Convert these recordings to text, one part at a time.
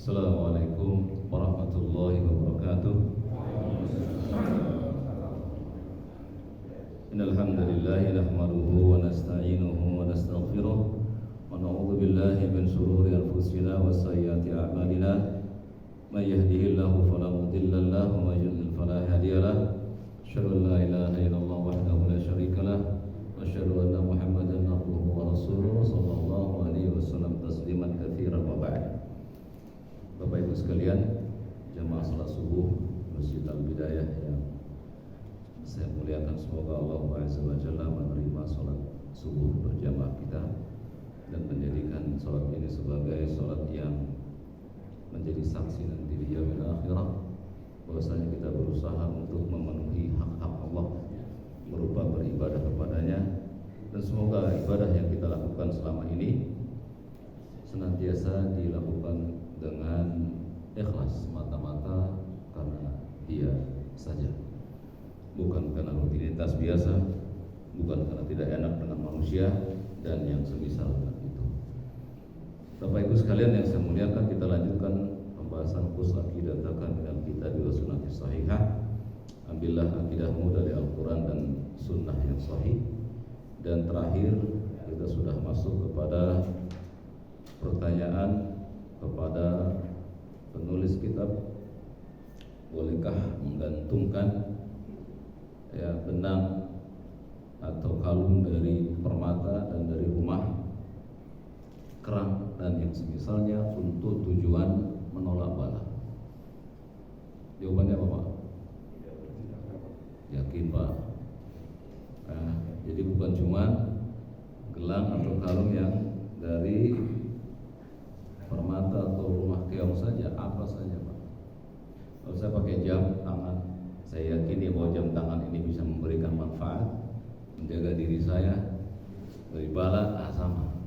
Assalamualaikum warahmatullahi wabarakatuh. Innal hamdalillah nahmaduhu wa nasta'inuhu wa nastaghfiruh wa na'udzu billahi min shururi anfusina wa sayyiati a'malina. May yahdihillahu fala mudilla lahu wa may yudlil fala hadiya lahu. Asyhadu an la ilaha illallah wahdahu la syarika lahu wa asyhadu anna Muhammadan abduhu wa rasuluhu sallallahu alaihi wasallam tasliman katsiran wa ba'd. Bapak Ibu sekalian, jamaah salat subuh Masjid Al-Bidayah yang saya muliakan, semoga Allah Azza wa Jalla menerima salat subuh berjamaah kita dan menjadikan salat ini sebagai salat yang menjadi saksi nanti di yaumil akhirah bahwasanya kita berusaha untuk memenuhi hak-hak Allah berupa beribadah kepadanya, dan semoga ibadah yang kita lakukan selama ini senantiasa dilakukan dengan ikhlas semata-mata karena Dia saja, bukan karena rutinitas biasa, bukan karena tidak enak dengan manusia dan yang semisal dengan itu. Bapak Ibu sekalian yang saya muliakan, kita lanjutkan pembahasan usul aqidataka minal kitab wa sunnah sahihah. Ambillah akidahmu dari Al-Quran dan sunnah yang sahih. Dan terakhir kita sudah masuk kepada pertanyaan kepada penulis kitab, bolehkah menggantungkan benang atau kalung dari permata dan dari rumah, kerang dan yang semisalnya untuk tujuan menolak bala? Jawabannya apa, Pak? Yakin, Pak? Jadi bukan cuma gelang atau kalung yang dari permata atau rumah keong saja, apa saja, Pak. Kalau saya pakai jam tangan, saya yakini bahwa jam tangan ini bisa memberikan manfaat, menjaga diri saya dari bala, sama.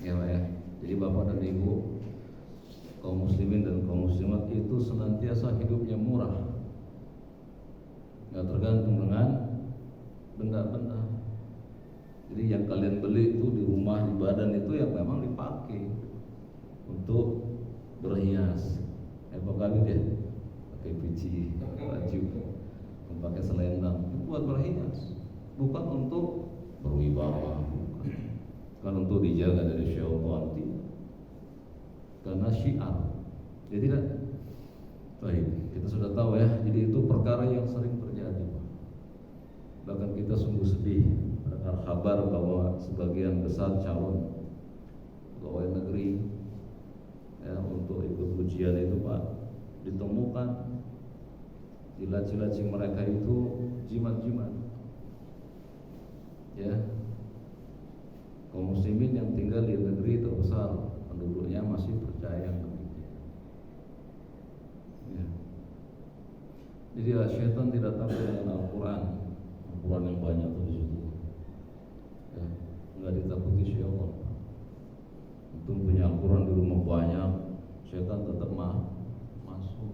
Ya, Pak ya. Jadi Bapak dan Ibu, kaum muslimin dan kaum muslimat itu senantiasa hidupnya murah, nggak tergantung dengan benda-benda. Jadi yang kalian beli itu di rumah, di badan itu yang memang dipakai untuk berhias. Pakai dia, pakai biji, baju, pakai selendang, itu buat berhias, bukan untuk berwibawa, bukan untuk dijaga dari syaitan, karena syiar. Jadi tidak. Baik, kita sudah tahu ya. Jadi itu perkara yang sering terjadi, Pak. Bahkan kita sungguh sedih mendengar kabar bahwa sebagian besar calon pegawai negeri untuk ikut ujian itu, Pak, ditemukan di laci-laci mereka itu jimat-jimat. Ya, kaum muslimin yang tinggal di negeri terbesar penduduknya masih percaya yang demikian. Ya. Jadi syaitan tidak takut dengan Al-Quran yang banyak tuh di situ. Ya, nggak ditakuti syaitan. Untung punya Al-Quran di rumah banyak, syaitan tetap masuk,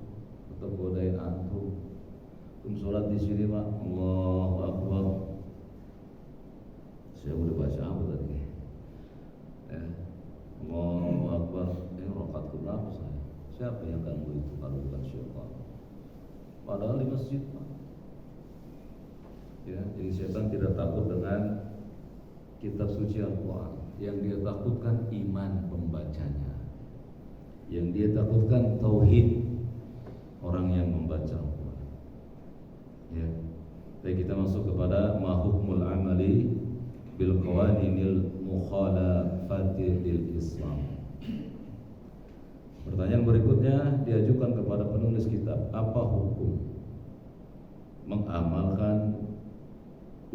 tetap godain antum. Sholat di sini, Pak, Allahu Akbar. Saya udah baca apa tadi? Allahu Akbar. Ini rakaat keberapa saya? Siapa yang ganggu itu kalau bukan syaitan? Padahal di masjid, Pak. Ya, jadi syaitan tidak takut dengan kitab suci Al-Quran. Yang dia takutkan iman pembacanya. Yang dia takutkan tauhid orang yang membaca Al-Quran. Ya. Jadi kita masuk kepada ma hukmul amali bil qawaninil mukhalafati lil Islam. Pertanyaan berikutnya diajukan kepada penulis kitab, apa hukum mengamalkan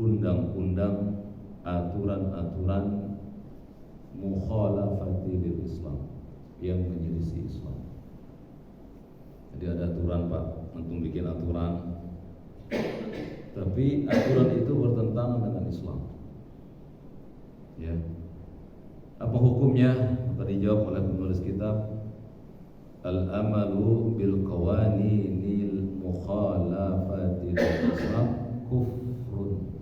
undang-undang, aturan-aturan mukhalafati lil Islam yang menyelisih Islam? Jadi ada aturan, Pak, antum bikin aturan, tapi aturan itu bertentangan dengan Islam. Ya, apa hukumnya? Maka dijawab oleh penulis kitab, al-amalu bil qawaninil mukhalafati lil Islam kufrun.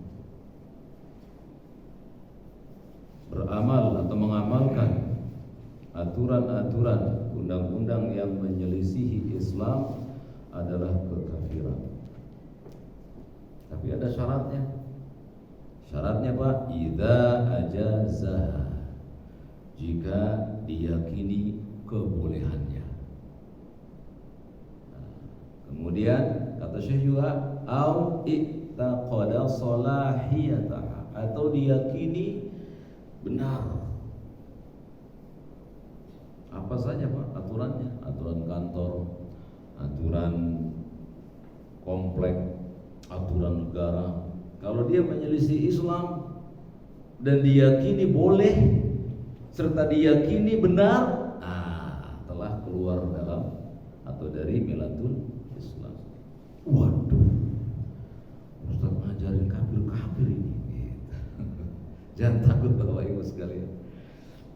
Beramal atau mengamalkan aturan aturan-aturan undang-undang yang menyelisihi Islam adalah kekafiran. Tapi ada syaratnya. Syaratnya Pak, idza ajazaha, jika diyakini kebolehannya. Kemudian kata Syekh juga au ittaqada salahiyataha, atau diyakini benar. Apa saja Pak aturannya? Aturan kantor, aturan komplek, aturan negara. Kalau dia menyelisih Islam dan diyakini boleh serta diyakini benar, telah keluar dalam atau dari milatul Islam. Waduh, Ustaz ngajarin kafir-kafir ini gitu. Jangan takut Bapak Ibu sekalian.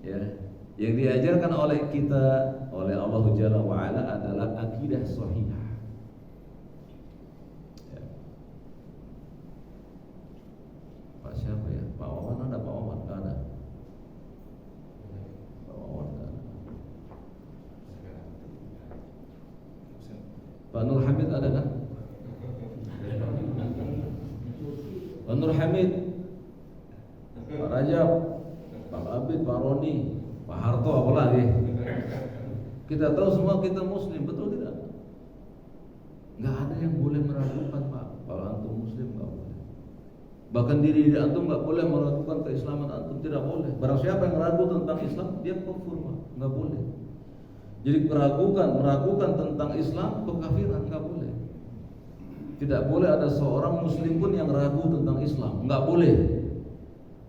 Ya, yang diajarkan oleh kita, oleh Allah Jalla wa Ala adalah akidah sahihah. Ya. Pak siapa ya? Pak Wawan ada? Pak Wawan nggak ada. Pak Wawan nggak ada. Pak Nur Hamid ada kan? Pak Nur Hamid, Pak Rajab, Pak Abid, Pak Roni, Pak Harto, apalagi. Kita tahu semua kita Muslim, betul tidak? Nggak ada yang boleh meragukan Pak, kalau antum Muslim nggak boleh. Bahkan diri antum nggak boleh meragukan keislaman antum, tidak boleh. Barang siapa yang ragu tentang Islam, dia kufur Pak, nggak boleh. Jadi meragukan tentang Islam, kekafiran, nggak boleh. Tidak boleh ada seorang Muslim pun yang ragu tentang Islam, nggak boleh.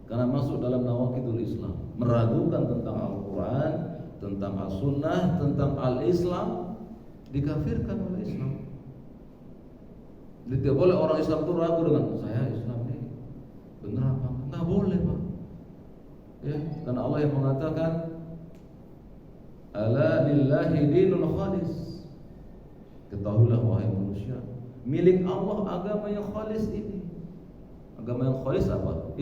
Karena masuk dalam nawaqidul Islam, meragukan tentang Al-Quran, tentang As-Sunnah, tentang Al-Islam, dikafirkan oleh Islam. Jadi tidak boleh orang Islam itu ragu dengan saya Islam ini benar apa enggak? Nggak boleh Pak. Ya, karena Allah yang mengatakan ala lillahi dinul khalis. Ketahuilah wahai manusia, milik Allah agama yang khalis ini. Agama yang khalis apa?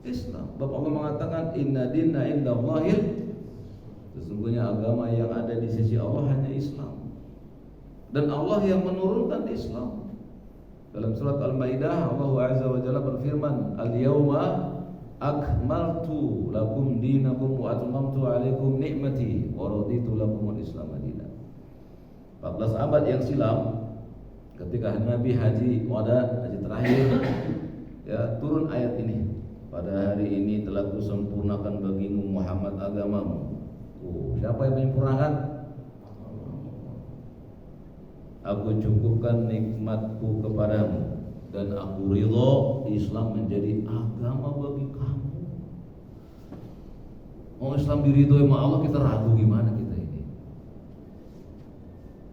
Islam. Bapak Allah mengatakan inna dinna indallahil, sesungguhnya agama yang ada di sisi Allah hanya Islam. Dan Allah yang menurunkan Islam. Dalam surat Al-Maidah Allah Azza wa Jalla berfirman, "Al-yauma akmaltu lakum dinakum wa atmamtu 'alaikum ni'mati wa raditu lakum al-Islam dinan." 14 abad yang silam, ketika Nabi haji wada, haji terakhir, ya, turun ayat ini. Pada hari ini telah kusempurnakan bagimu Muhammad agamamu. Siapa yang menyempurnakan? Aku cukupkan nikmatku kepadamu dan aku ridho Islam menjadi agama bagi kamu. Oh, Islam diridhoi sama Allah, kita ragu gimana kita ini?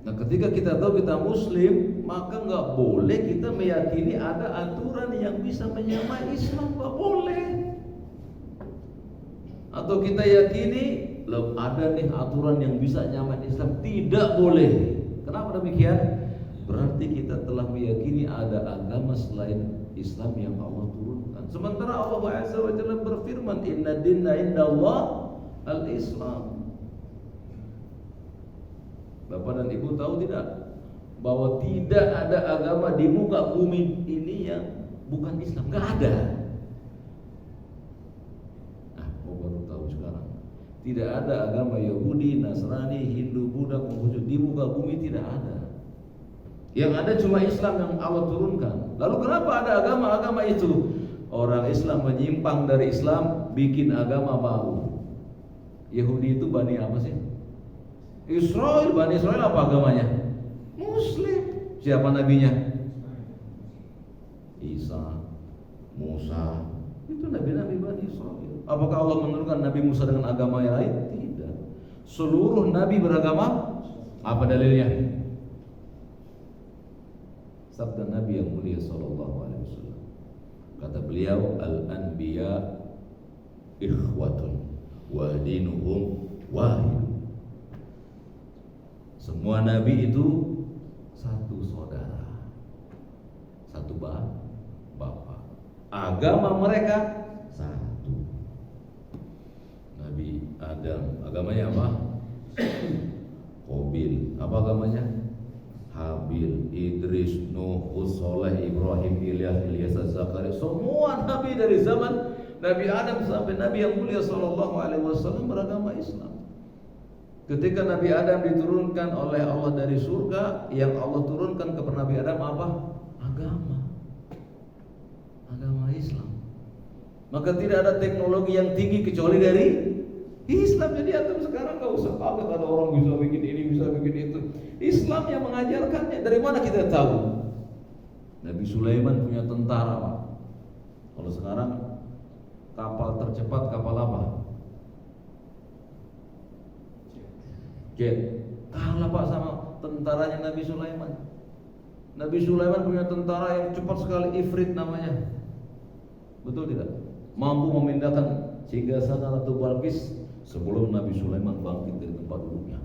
Nah, ketika kita tahu kita Muslim, maka nggak boleh kita meyakini ada aturan yang bisa menyamai Islam, nggak boleh. Atau kita yakini ada nih aturan yang bisa nyamain Islam, tidak boleh. Kenapa demikian? Berarti kita telah meyakini ada agama selain Islam yang Allah turunkan. Sementara Allah Azza wa Jalla berfirman, inna dinna indallah al-Islam. Bapak dan Ibu tahu tidak bahwa tidak ada agama di muka bumi ini yang bukan Islam, nggak ada. Nah, baru tahu sekarang. Tidak ada agama Yahudi, Nasrani, Hindu, Buddha, Konghucu di muka bumi, tidak ada. Yang ada cuma Islam yang Allah turunkan. Lalu kenapa ada agama-agama itu? Orang Islam menyimpang dari Islam, bikin agama baru. Yahudi itu Bani apa sih? Israel. Bani Israel apa agamanya? Muslim. Siapa nabinya? Isa, Musa. Itu nabi-nabi Bani Israel. Apakah Allah menurunkan Nabi Musa dengan agama yang lain? Tidak. Seluruh nabi beragama. Apa dalilnya? Sabda Nabi yang mulia sallallahu alaihi wasallam. Kata beliau, al-anbiya ikhwatun wa dinuhum wahid. Semua nabi itu satu saudara, satu bapak. Agama mereka satu. Adam. Agamanya apa? Qabil. Apa agamanya? Habil, Idris, Nuh, Saleh, Ibrahim, Ilyas, Zakaria. Semua nabi dari zaman Nabi Adam sampai Nabi yang mulia sallallahu alaihi wasallam beragama Islam. Ketika Nabi Adam diturunkan oleh Allah dari surga, yang Allah turunkan kepada Nabi Adam apa? Agama Islam. Maka tidak ada teknologi yang tinggi kecuali dari Islam. Jadi antum sekarang nggak usah kaget ada orang bisa bikin ini, bisa bikin itu. Islam yang mengajarkannya. Dari mana kita tahu? Nabi Sulaiman punya tentara, Pak. Kalau sekarang kapal tercepat kapal apa? Jet. Kalah Pak sama tentaranya Nabi Sulaiman. Nabi Sulaiman punya tentara yang cepat sekali, Ifrit namanya. Betul tidak? Mampu memindahkan Singgasana Ratu Balqis sebelum Nabi Sulaiman bangkit dari tempat duduknya.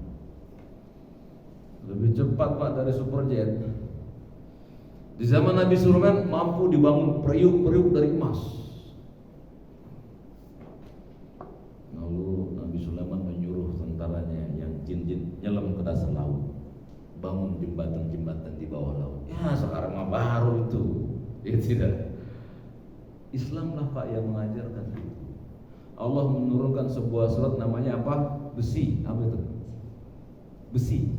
Lebih cepat Pak dari superjet. Di zaman Nabi Sulaiman mampu dibangun periuk-periuk dari emas. Lalu Nabi Sulaiman menyuruh tentaranya yang jin-jin nyelam ke dasar laut, bangun jembatan-jembatan di bawah laut. Ya sekarang mah baru itu. Ya tidak. Islamlah Pak yang mengajarkan itu. Allah menurunkan sebuah surat namanya apa? Besi. Apa itu? Besi.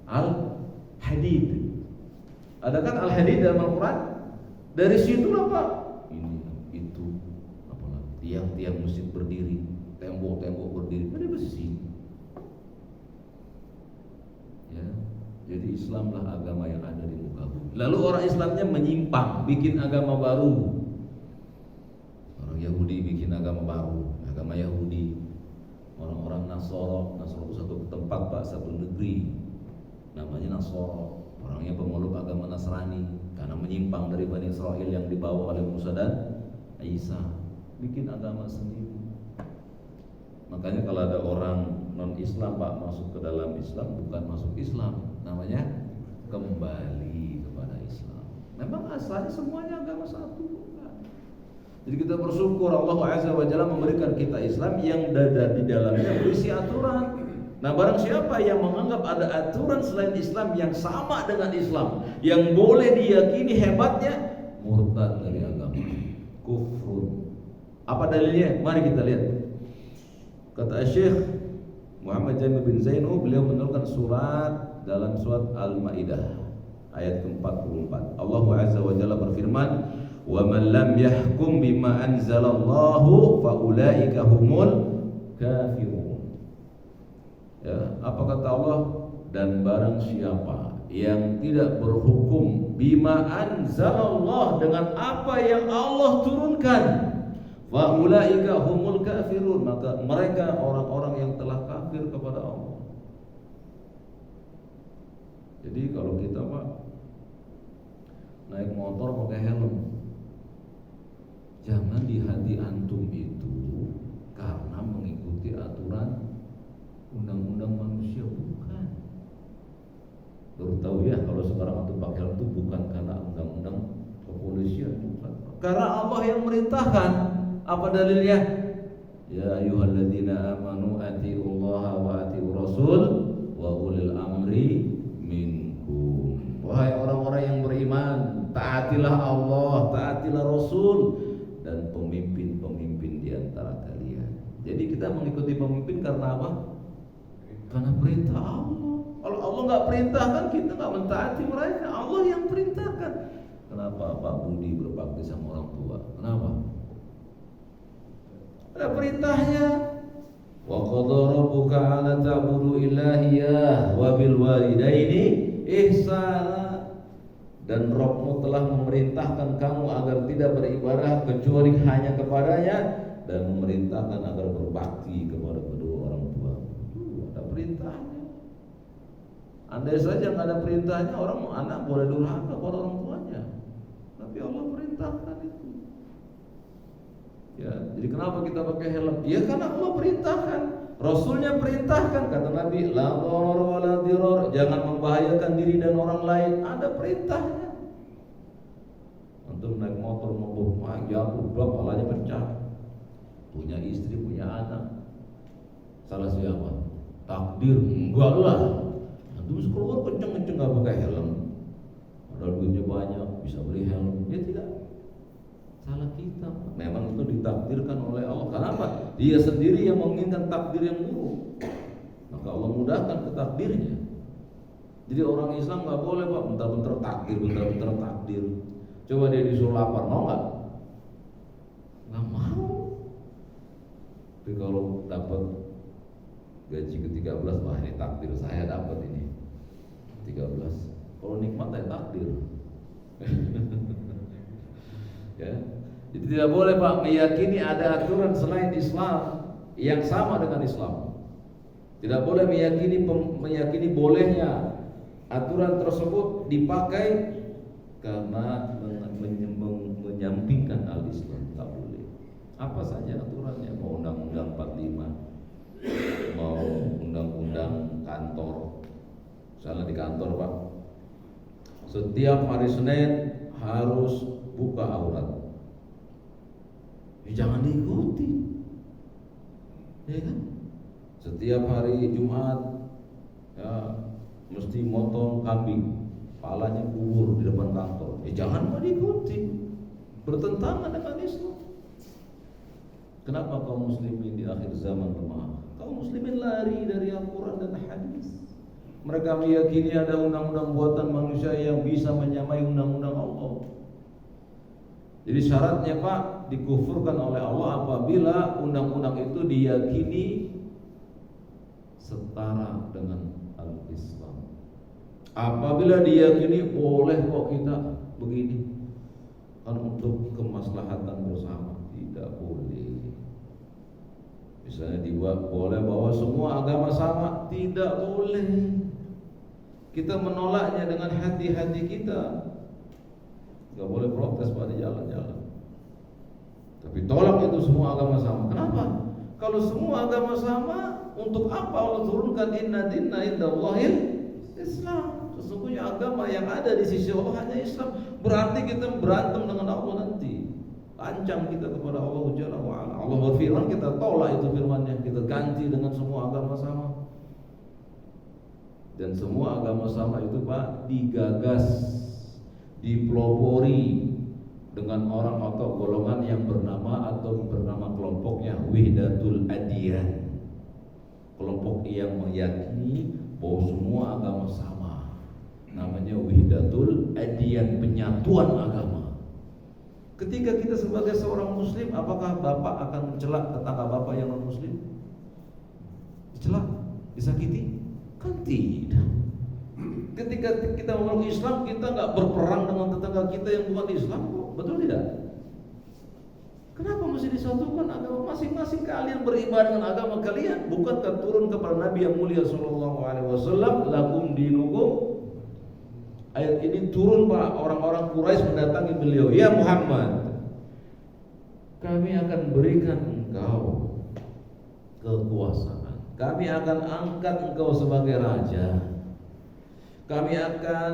Al-Hadid. Ada kan Al-Hadid dalam Al-Quran? Dari situlah Pak. Ini, itu, apalagi tiang-tiang masjid berdiri, tembok-tembok berdiri, ada besi. Ya, jadi Islamlah agama yang ada di muka bumi. Lalu orang Islamnya menyimpang, bikin agama baru. Orang Yahudi bikin agama baru, agama Yahudi. Orang-orang Nasoro itu satu tempat Pak, satu negeri, namanya Nasoro. Orangnya pemeluk agama Nasrani karena menyimpang dari Bani Israel yang dibawa oleh Musa dan Isa, bikin agama sendiri. Makanya kalau ada orang non-Islam Pak masuk ke dalam Islam, bukan masuk Islam, namanya kembali kepada Islam. Memang asalnya semuanya agama satu. Jadi kita bersyukur Allah Azza wa Jalla memberikan kita Islam yang di dalamnya berisi aturan. Nah barang siapa yang menganggap ada aturan selain Islam yang sama dengan Islam, yang boleh diyakini hebatnya, murtad dari agama, kufur. Apa dalilnya? Mari kita lihat. Kata Syekh Muhammad Jamil bin Zainu, beliau menurunkan surat dalam surat Al-Maidah ayat ke-44. Allah Azza wa Jalla berfirman, "Wa man lam yahkum bima anzalallahu fa ulaika humul kafirun." Ya, apa kata Allah? Dan barang siapa yang tidak berhukum bima anzalallah, dengan apa yang Allah turunkan, fa ulaika humul kafirun, maka mereka orang-orang yang telah kafir kepada Allah. Jadi kalau kita Pak naik motor pakai helm, jangan di hati antum itu karena mengikuti aturan undang-undang manusia, bukan. Baru tahu ya kalau sekarang antum pakai helm itu bukan karena undang-undang kepolisian, bukan. Karena Allah yang merintahkan. Apa dalilnya? Ya ayyuhalladzina amanu atiullaha wa atiur rasul wa ulil amri minkum. Wahai orang-orang yang beriman, taatilah Allah, taatilah Rasul dan pemimpin-pemimpin di antara kalian. Jadi kita mengikuti pemimpin karena apa? Karena perintah Allah. Kalau Allah nggak perintahkan, kita nggak mentaati mereka. Allah yang perintahkan. Kenapa Pak Budi berbakti sama orang tua? Kenapa? Ada perintahnya. Wa qadha rabbuka 'alla ta'budu illa iyyah wa bil walidaini ihsana. Dan Rabbmu telah memerintahkan kamu agar tidak beribadah kecuali hanya kepadanya, dan memerintahkan agar berbakti kepada kedua orang tua. Ada perintahnya. Andai saja nggak ada perintahnya, anak boleh durhaka kepada orang tuanya. Tapi Allah perintahkan itu. Ya, jadi kenapa kita pakai helm? Ya karena Allah perintahkan, Rasulnya perintahkan. Kata Nabi, la dharar wa la dirar, jangan membahayakan diri dan orang lain. Ada perintahnya. Untuk naik motor mogok, jatuh, palanya pecah. Punya istri, punya anak. Salah siapa? Takdir. Enggak lah. Antum keluar kenceng-kenceng nggak pakai helm. Padahal duitnya banyak, bisa beli helm. Ya tidak. Salah kita. Memang itu ditakdirkan oleh Allah. Kenapa? Dia sendiri yang menginginkan takdir yang buruk. Maka Allah mudahkan ke takdirnya. Jadi orang Islam nggak boleh Pak bentar-bentar takdir, bentar-bentar takdir. Coba dia disuruh lapar, mau nggak? Nggak mau. Tapi kalau dapat gaji ke-13, wah ini takdir saya dapat ini 13. Kalau nikmat ya takdir. Ya. Jadi tidak boleh Pak meyakini ada aturan selain Islam yang sama dengan Islam. Tidak boleh meyakini bolehnya aturan tersebut dipakai karena menyampingkan al-Islam. Tak boleh. Apa saja aturannya, mau undang-undang 45, mau undang-undang kantor. Misalnya di kantor Pak, setiap hari Senin harus buka aurat. Ya, jangan diikuti, ya kan? Setiap hari Jumat ya mesti motong kambing, palanya kubur di depan kantor. Ya jangan mau diikuti, bertentangan dengan Islam. Kenapa kaum muslimin di akhir zaman lemah? Kaum muslimin lari dari Al-Quran dan hadis. Mereka meyakini ada undang-undang buatan manusia yang bisa menyamai undang-undang Allah. Jadi syaratnya Pak dikufurkan oleh Allah apabila undang-undang itu diyakini setara dengan al-Islam. Apabila diyakini boleh kok kita begini kan untuk kemaslahatan bersama, tidak boleh. Misalnya dibuat boleh bahwa semua agama sama, tidak boleh. Kita menolaknya dengan hati-hati kita. Gak boleh protes pada jalan-jalan. Tapi tolak itu semua agama sama. Kenapa? Kalau semua agama sama, untuk apa Allah turunkan inna dinna indallahil Islam? Sesungguhnya agama yang ada di sisi Allah hanya Islam. Berarti kita berantem dengan Allah nanti. Ancam kita kepada Allah Jalla wa Ala. Allah berfirman, kita tolak itu firman-Nya, kita ganti dengan semua agama sama. Dan semua agama sama itu Pak digagas, dipelopori dengan orang atau golongan yang bernama kelompoknya Wahdatul Adyan. Kelompok yang meyakini bahwa semua agama sama. Namanya Wahdatul Adyan, penyatuan agama. Ketika kita sebagai seorang muslim, apakah bapak akan mencela tetangga bapak yang non muslim? Dicela? Disakiti? Kan tidak. Ketika kita memeluk Islam, kita nggak berperang dengan tetangga kita yang bukan Islam kok, betul tidak? Kenapa mesti disatukan agama masing-masing? Kalian beribadah dengan agama kalian. Bukankah turun kepada Nabi yang mulia Sallallahu Alaihi Wasallam, lakum dinukum? Ayat ini turun Pak, orang-orang Quraisy mendatangi beliau, ya Muhammad, kami akan berikan engkau kekuasaan, kami akan angkat engkau sebagai raja, kami akan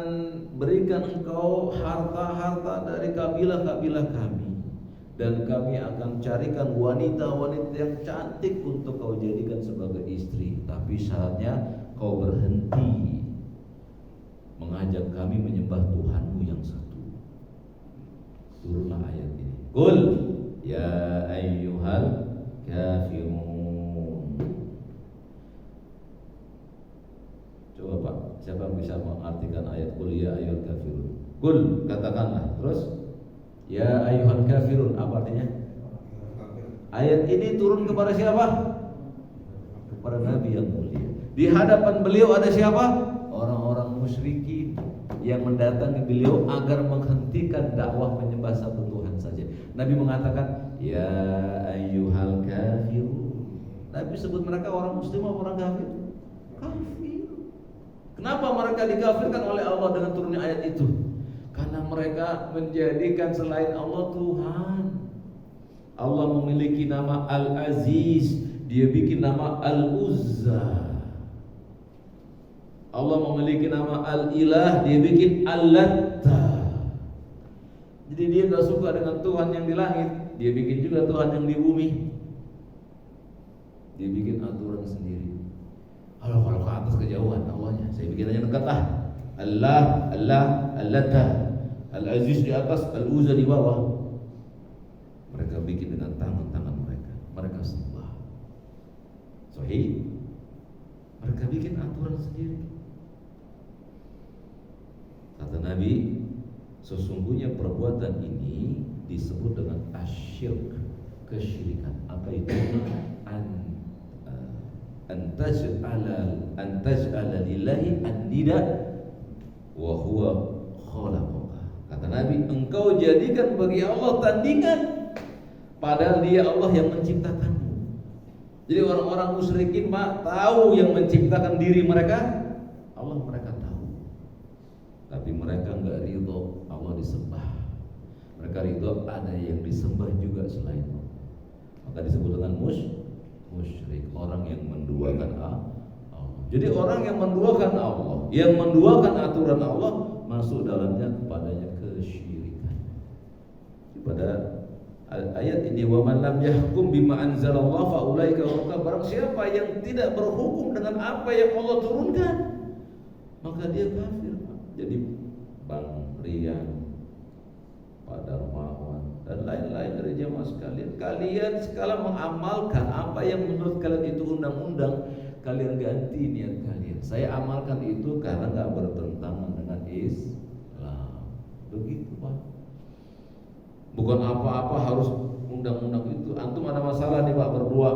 berikan engkau harta-harta dari kabilah-kabilah kami, dan kami akan carikan wanita-wanita yang cantik untuk kau jadikan sebagai istri. Tapi syaratnya kau berhenti mengajak kami menyembah Tuhanmu yang satu. Turunlah ayat ini. Qul ya ayyuhal kafirun. Coba Pak, siapa yang bisa mengartikan ayat qul ya ayyuhal kafirun? Qul, katakanlah. Terus ya ayyuhal kafirun, apa artinya? Ayat ini turun kepada siapa? Kepada Nabi yang mulia. Di hadapan beliau ada siapa? Orang-orang musyrikin yang mendatangi beliau agar menghentikan dakwah menyembah satu Tuhan saja. Nabi mengatakan, ya ayyuhal kafirun. Nabi sebut mereka orang muslim atau orang kafir? Kafir. Kenapa mereka dikafirkan oleh Allah dengan turunnya ayat itu? Karena mereka menjadikan selain Allah Tuhan. Allah memiliki nama Al-Aziz, Dia bikin nama Al-Uzza. Allah memiliki nama Al-Ilah, Dia bikin Al-Latta. Jadi Dia gak suka dengan Tuhan yang di langit, Dia bikin juga Tuhan yang di bumi. Dia bikin aturan sendiri. Kalau ke atas kejauhan Allahnya, saya bikin aja dekat lah. Allah, Al-Aziz di atas, Al-Uzza di bawah. Mereka bikin dengan tangan-tangan mereka. Mereka sembah. Sahih. Mereka bikin aturan sendiri. Kata Nabi, sesungguhnya perbuatan ini disebut dengan asyirk, kesyirikan. Apa itu? Antaj'ala lillahi an-nida wa huwa khalaqaka. Kata Nabi, engkau jadikan bagi Allah tandingan padahal Dia Allah yang menciptakanmu. Jadi orang-orang musyrikin tahu yang menciptakan diri mereka, Allah mereka tahu. Tapi mereka enggak ridho Allah disembah. Mereka ridho ada yang disembah juga selain Allah. Maka disebut dengan musyrik, orang yang menduakan Allah. Jadi orang yang menduakan Allah, yang menduakan aturan Allah, masuk dalamnya kepadanya kesyirikan. Pada ayat ini, wa man lam yahkum bima anzalallahu fa ulaika hum kafirun. Barang siapa yang tidak berhukum dengan apa yang Allah turunkan, maka dia kafir. Jadi Bang Rian, Pak Darmawan dan lain-lain dari jamaah sekalian, kalian sekarang mengamalkan apa yang menurut kalian itu undang-undang, kalian ganti niat kalian. Saya amalkan itu karena nggak bertentangan dengan Islam. Begitu Pak. Bukan apa-apa harus undang-undang itu. Antum ada masalah nih Pak berdua,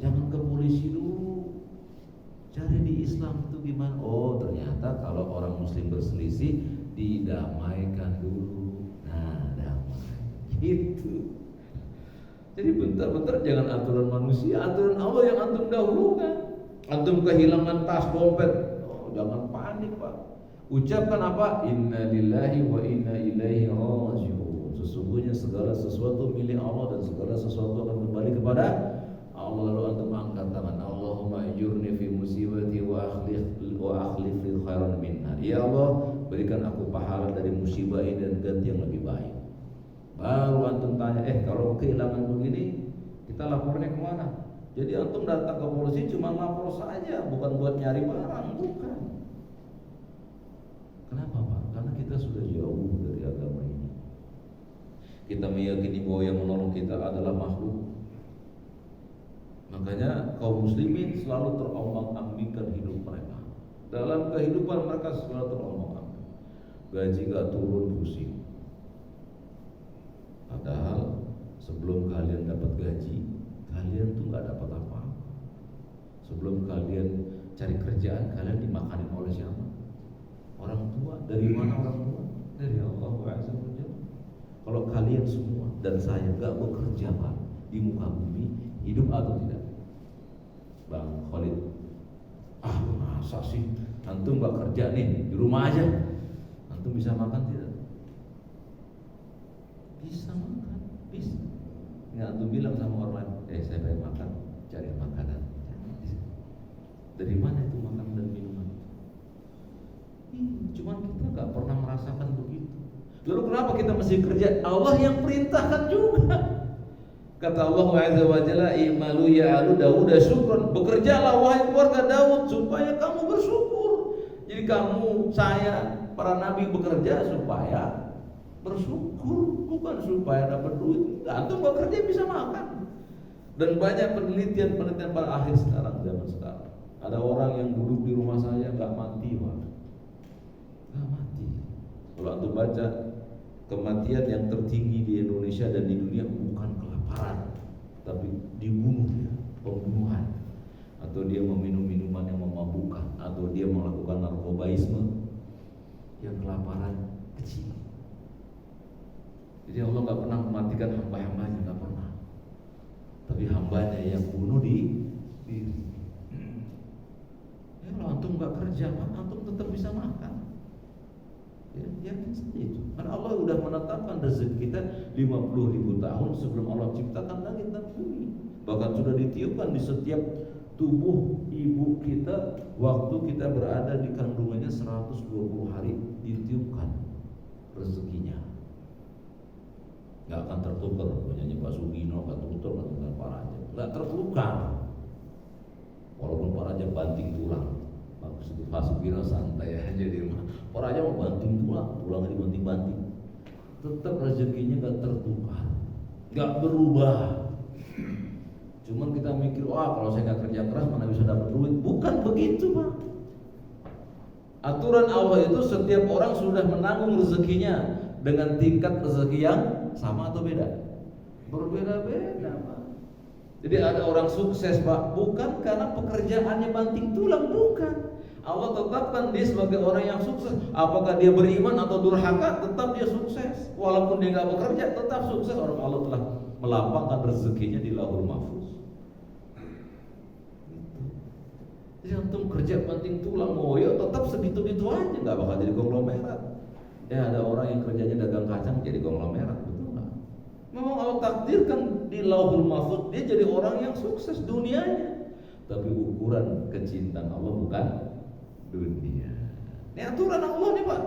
jangan ke polisi dulu, cari di Islam itu gimana. Oh ternyata kalau orang muslim berselisih didamaikan dulu. Nah damai gitu. Jadi bentar-bentar jangan aturan manusia, aturan Allah yang antum dahulukan. Antum kehilangan tas dompet, jangan panik Pak. Ucapkan apa? Inna lillahi wa inna ilaihi raji'un. Sesungguhnya segala sesuatu milik Allah dan segala sesuatu akan kembali kepada Allah. Lalu antum angkat tangan, Allahumma ajurni fi musibati wa akhlif li khairan minha. Ya Allah, berikan aku pahala dari musibah ini dan ganti yang lebih baik. Baru antum tanya, kalau kehilangan begini kita lapornya kemana? Jadi antum datang ke polisi cuma lapor saja, bukan buat nyari barang, bukan. Kenapa Pak? Karena kita sudah jauh dari agama ini. Kita meyakini bahwa yang menolong kita adalah makhluk. Makanya kaum muslimin selalu terombang-ambingkan hidup mereka. Dalam kehidupan mereka selalu terombang-ambing. Gaji gak turun pusing. Padahal sebelum kalian dapat gaji, kalian tuh gak dapat apa-apa. Sebelum kalian cari kerjaan, kalian dimakanin oleh siapa? Orang tua. Dari mana orang tua? Dari Allah Azza wa Jalla. Kalau kalian semua dan saya gak bekerja Pak di muka bumi, hidup atau tidak? Bang Khalid, masa sih antum gak kerja nih, di rumah aja, antum bisa makan tidak? Bisa makan, bisa. Nggak antum bilang sama orang lain, saya pengen makan, cari makanan. Dari mana itu makanan dan minuman? Cuman kita nggak pernah merasakan begitu. Lalu kenapa kita mesti kerja? Allah yang perintahkan juga. Kata Allah Azza wa Jalla, "I'malu ya'alu Daud syukran." Bekerjalah wahai keluarga Daud supaya kamu bersyukur. Jadi kamu, saya, para nabi bekerja supaya bersyukur, bukan supaya dapat duit. Antum bekerja bisa makan. Dan banyak penelitian pada akhir sekarang, zaman sekarang. Ada orang yang duduk di rumah saya nggak mati, Pak. Nggak mati. Kalau antum baca, kematian yang tertinggi di Indonesia dan di dunia bukan kelaparan, tapi dibunuh dia, pembunuhan, atau dia meminum minuman yang memabukkan, atau dia melakukan narkobaisme. Yang kelaparan kecil. Jadi Allah nggak pernah mematikan hamba-hambanya, nggak pernah. Tapi hambanya yang bunuh diri. Ya kalau antum nggak kerja, antum tetap bisa makan. Ya saja itu. Karena Allah sudah menetapkan rezeki kita 50.000 tahun sebelum Allah ciptakan langit dan bumi. Bahkan sudah ditiupkan di setiap tubuh ibu kita waktu kita berada di kandungannya 120 hari ditiupkan rezekinya. Gak akan tertukar. Penyanyi Pak Sugino gak tertukar, Pak Raja gak tertukar. Walaupun Pak Raja banting tulang, Pak Sugino santai aja di rumah. Pak Raja mau banting tulang, tulangnya dibanting-banting, tetap rezekinya gak tertukar, gak berubah. Cuman kita mikir, wah kalau saya gak kerja keras mana bisa dapat duit. Bukan begitu, Pak. Aturan Allah itu setiap orang sudah menanggung rezekinya dengan tingkat rezeki yang sama atau beda? Berbeda-beda, Pak. Jadi ada orang sukses, Pak, bukan karena pekerjaannya banting tulang, bukan. Allah tetapkan dia sebagai orang yang sukses. Apakah dia beriman atau durhaka, tetap dia sukses. Walaupun dia nggak bekerja, tetap sukses. Orang Allah telah melapangkan rezekinya di Lauhul Mahfuz. Jadi antum kerja banting tulang ngoyo, tetap segitu-gitu aja, nggak bakal jadi konglomerat. Ya ada orang yang kerjanya dagang kacang jadi konglomerat, betul nggak? Memang Allah takdirkan di Lauhul Mahfuz dia jadi orang yang sukses dunianya. Tapi ukuran kecintaan Allah bukan dunia. Ini aturan Allah nih, Pak.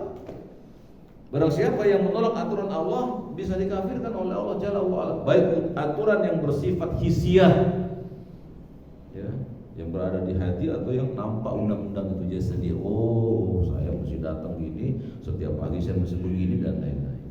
Barang siapa yang menolak aturan Allah bisa dikafirkan oleh Allah Jalla wa'ala. Baik aturan yang bersifat hisiah, ya, yang berada di hati, atau yang nampak undang-undang itu jadi sedih. Oh, saya mesti datang gini, setiap pagi saya mesti begini dan lain-lain.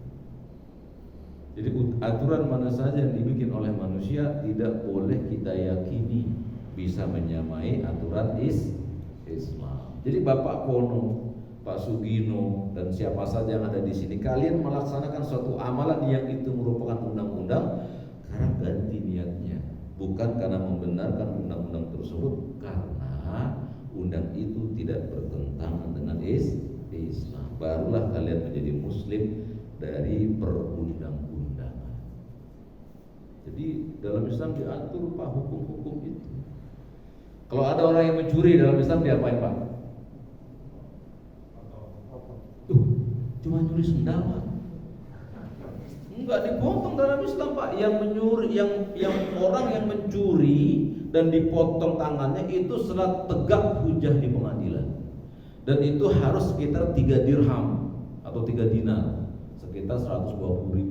Jadi aturan mana saja yang dibikin oleh manusia tidak boleh kita yakini bisa menyamai aturan Islam. Jadi Bapak Pono, Pak Sugino, dan siapa saja yang ada di sini, kalian melaksanakan suatu amalan yang itu merupakan undang-undang karena ganti niatnya, bukan karena membenarkan undang-undang tersebut, karena undang itu tidak bertentangan dengan Islam. Barulah kalian menjadi Muslim dari perundang-undangan. Jadi dalam Islam diatur, Pak, hukum-hukum itu. Kalau ada orang yang mencuri dalam Islam diapain, Pak? Cuma nyuri sendal, Pak. Enggak dipotong dalam Islam, Pak. Yang menyuri, yang orang yang mencuri dan dipotong tangannya itu setelah tegak hujah di pengadilan. Dan itu harus sekitar 3 dirham atau 3 dinar, sekitar 120.000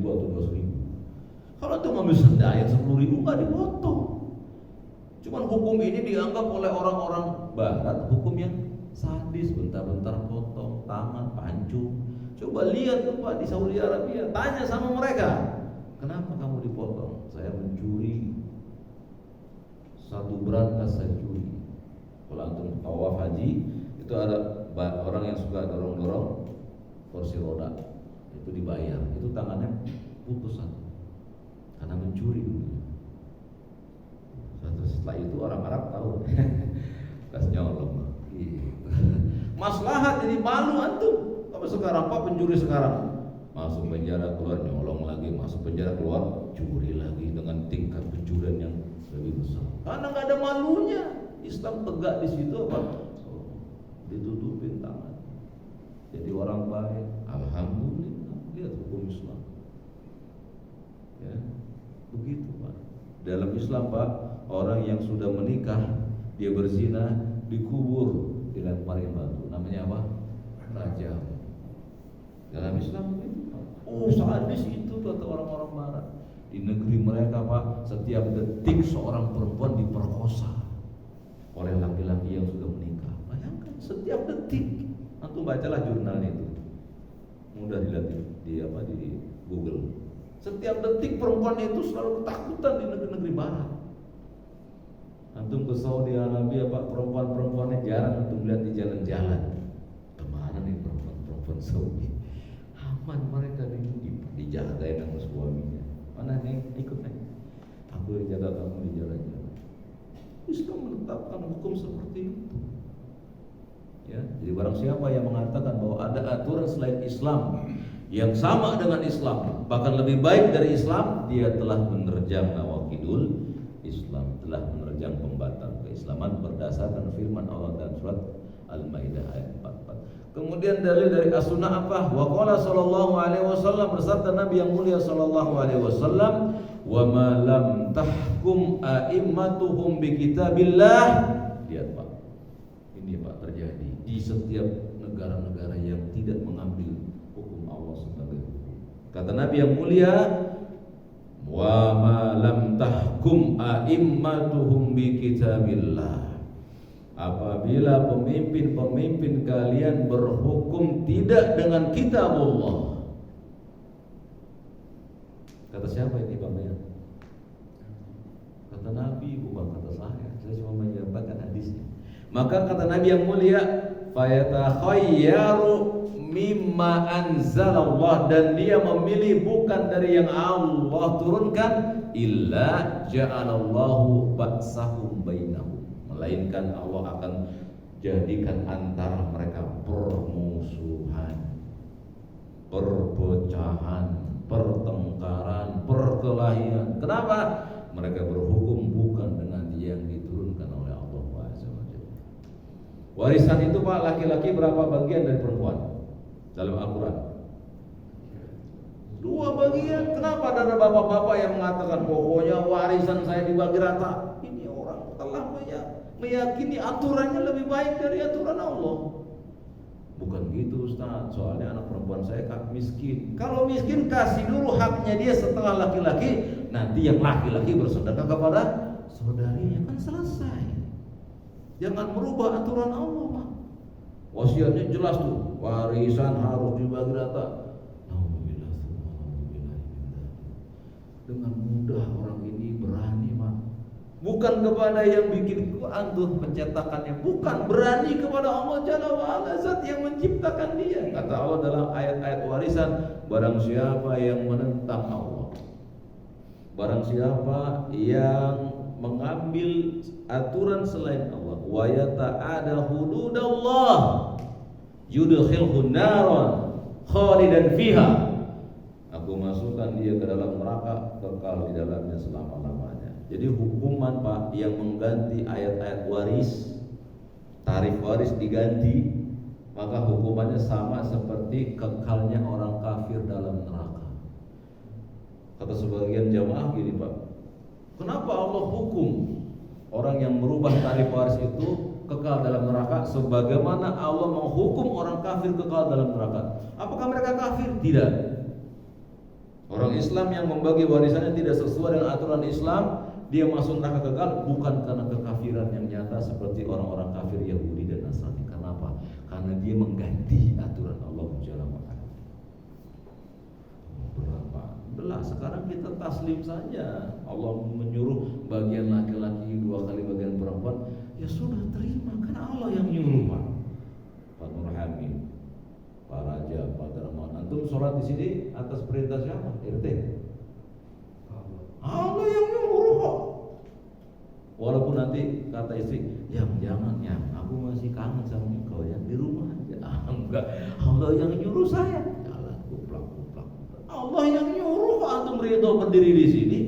atau 200.000. Kalau itu ngambil sendal yang 10.000 enggak dipotong. Cuman hukum ini dianggap oleh orang-orang Barat hukum yang sadis, bentar-bentar potong tangan, pancung. Coba lihat tuh, Pak, di Saudi Arabia, tanya sama mereka, kenapa kamu dipotong? Saya mencuri 1 brankas, saya curi. Kalau antum tawaf haji, itu ada orang yang suka dorong-dorong kursi roda, itu dibayar, itu tangannya putus satu karena mencuri dulu. Setelah itu orang Arab tahu kas nyolong gitu. Maslahat, jadi malu antum. Kalau sekarang Pak pencuri sekarang masuk penjara, keluar nyolong lagi, masuk penjara, keluar curi lagi, dengan tingkat pencurian yang lebih besar. Karena nggak ada malunya. Islam tegak di situ, apa? Ditutupin tangan. Jadi orang baik. Alhamdulillah. Lihat hukum Islam. Ya, begitu, Pak. Dalam Islam, Pak, orang yang sudah menikah, dia berzina, dikubur, dilemparin batu. Namanya apa? Rajam. Dalam Islam begitu, Pak. Oh, sadis itu kata orang-orang Barat. Di negeri mereka, Pak, setiap detik seorang perempuan diperkosa oleh laki-laki yang sudah menikah. Bayangkan, setiap detik. Antum bacalah jurnalnya itu. Mudah dilihat di Google. Setiap detik perempuan itu selalu ketakutan di negeri-negeri Barat. Antum ke Saudi Arabia, Pak, perempuan-perempuannya jarang antum lihat di jalan-jalan. Kemana nih perempuan Saudi? Aman mereka dijagain sama suaminya. Mana nih, ikut nih. Aku yang jaga kamu di jalan-jalan. Islam menetapkan hukum seperti itu. Ya, jadi barang siapa yang mengatakan bahwa ada aturan selain Islam yang sama dengan Islam, bahkan lebih baik dari Islam, dia telah menerjang nawaqidul Islam, telah menerjang pembatal keislaman berdasarkan firman Allah dalam surat Al-Maidah ayat 44. Kemudian dalil dari as-sunnah apa? Wa qala sallallahu alaihi wasallam, bersabda Nabi yang mulia sallallahu alaihi wasallam, "Wa ma lam tahkum a'immatuhum bi kitabillah." Lihat, Pak. Ini, Pak, terjadi di setiap negara-negara yang tidak mengambil hukum Allah sebagai hukum. Kata Nabi yang mulia, "Wa ma lam tahkum a'immatuhum bi kitabillah." apabila pemimpin-pemimpin kalian berhukum tidak dengan kitab Allah. Kata siapa ini Bapak ya? Kata Nabi, bukan kata saya cuma menyampaikan hadisnya. Maka kata Nabi yang mulia, fayatakhayyaru mimma anzalallah, dan dia memilih bukan dari yang Allah turunkan, illa ja'alallahu ba'sahum bainahum, melainkan Allah akan jadikan antara mereka permusuhan, perpecahan, pertengkaran, perkelahian. Kenapa? Mereka berhukum bukan dengan yang diturunkan oleh Allah SWT. Warisan itu Pak, laki-laki berapa bagian dari perempuan dalam Al-Quran? 2 bagian. Kenapa ada bapak-bapak yang mengatakan pokoknya warisan saya dibagi rata? Ini orang telah meyakini aturannya lebih baik dari aturan Allah. Bukan gitu Ustaz, soalnya anak perempuan saya miskin. Kalau miskin kasih dulu haknya dia setelah laki-laki, nanti yang laki-laki bersedekah kepada saudarinya, kan selesai. Jangan merubah aturan Allah Pak. Wasiatnya jelas tuh, warisan harus dibagi rata. Alhamdulillah, dengan mudah orang ini berani Pak. Bukan kepada yang bikin Quran tuh pencetakannya, bukan, berani kepada Allah Jalla wa'ala, Zat yang menciptakan dia. Kata Allah dalam ayat-ayat warisan, barang siapa yang menentang Allah, barang siapa yang mengambil aturan selain Allah, wa yata'ada hududallah yudkhilhu naran khalidan fiha, aku masukkan dia ke dalam neraka, kekal di dalamnya selama-lamanya. Jadi hukuman Pak yang mengganti ayat-ayat waris, tarif waris diganti, maka hukumannya sama seperti kekalnya orang kafir dalam neraka. Kata sebagian jamaah gini Pak, kenapa Allah hukum orang yang merubah tarif waris itu kekal dalam neraka, sebagaimana Allah menghukum orang kafir kekal dalam neraka? Apakah mereka kafir? Tidak. Orang Islam yang membagi warisannya tidak sesuai dengan aturan Islam, dia masuk neraka kekal bukan karena kekafiran yang nyata seperti orang-orang kafir Yahudi dan Nasrani. Kenapa? Karena dia mengganti aturan Allah Jalla wa'ala. Berapa? Belah, sekarang kita taslim saja. Allah menyuruh bagian laki-laki 2 kali bagian perempuan, ya sudah terima, karena Allah yang nyuruh Pak. Pak Nur Hamid, Pak Raja, Pak Darman, antum sholat di sini atas perintah siapa? RT. Allah yang nyuruh kok. Walaupun nanti kata istri, ya jangan ya, aku masih kangen sama engkau yang di rumah aja. Enggak, Allah yang nyuruh saya. Jalan kuplak. Allah yang nyuruh kok antum ridho berdiri di sini.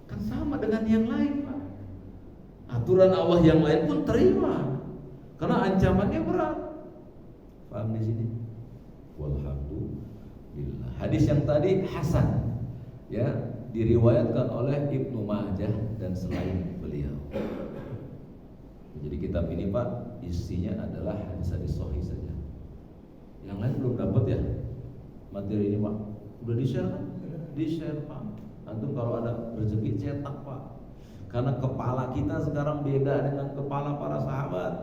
Kan sama dengan yang lain Pak. Aturan Allah yang lain pun terima, karena ancamannya berat. Paham di sini? Walhamdulillah. Hadis yang tadi hasan, ya, diriwayatkan oleh Ibnu Majah dan selain beliau. Jadi kitab ini Pak, isinya adalah hadis-hadis sahih saja. Yang lain belum dapat ya materi ini Pak. Udah di-share kan? Di-share Pak. Antum kalau ada rezeki cetak Pak. Karena kepala kita sekarang beda dengan kepala para sahabat.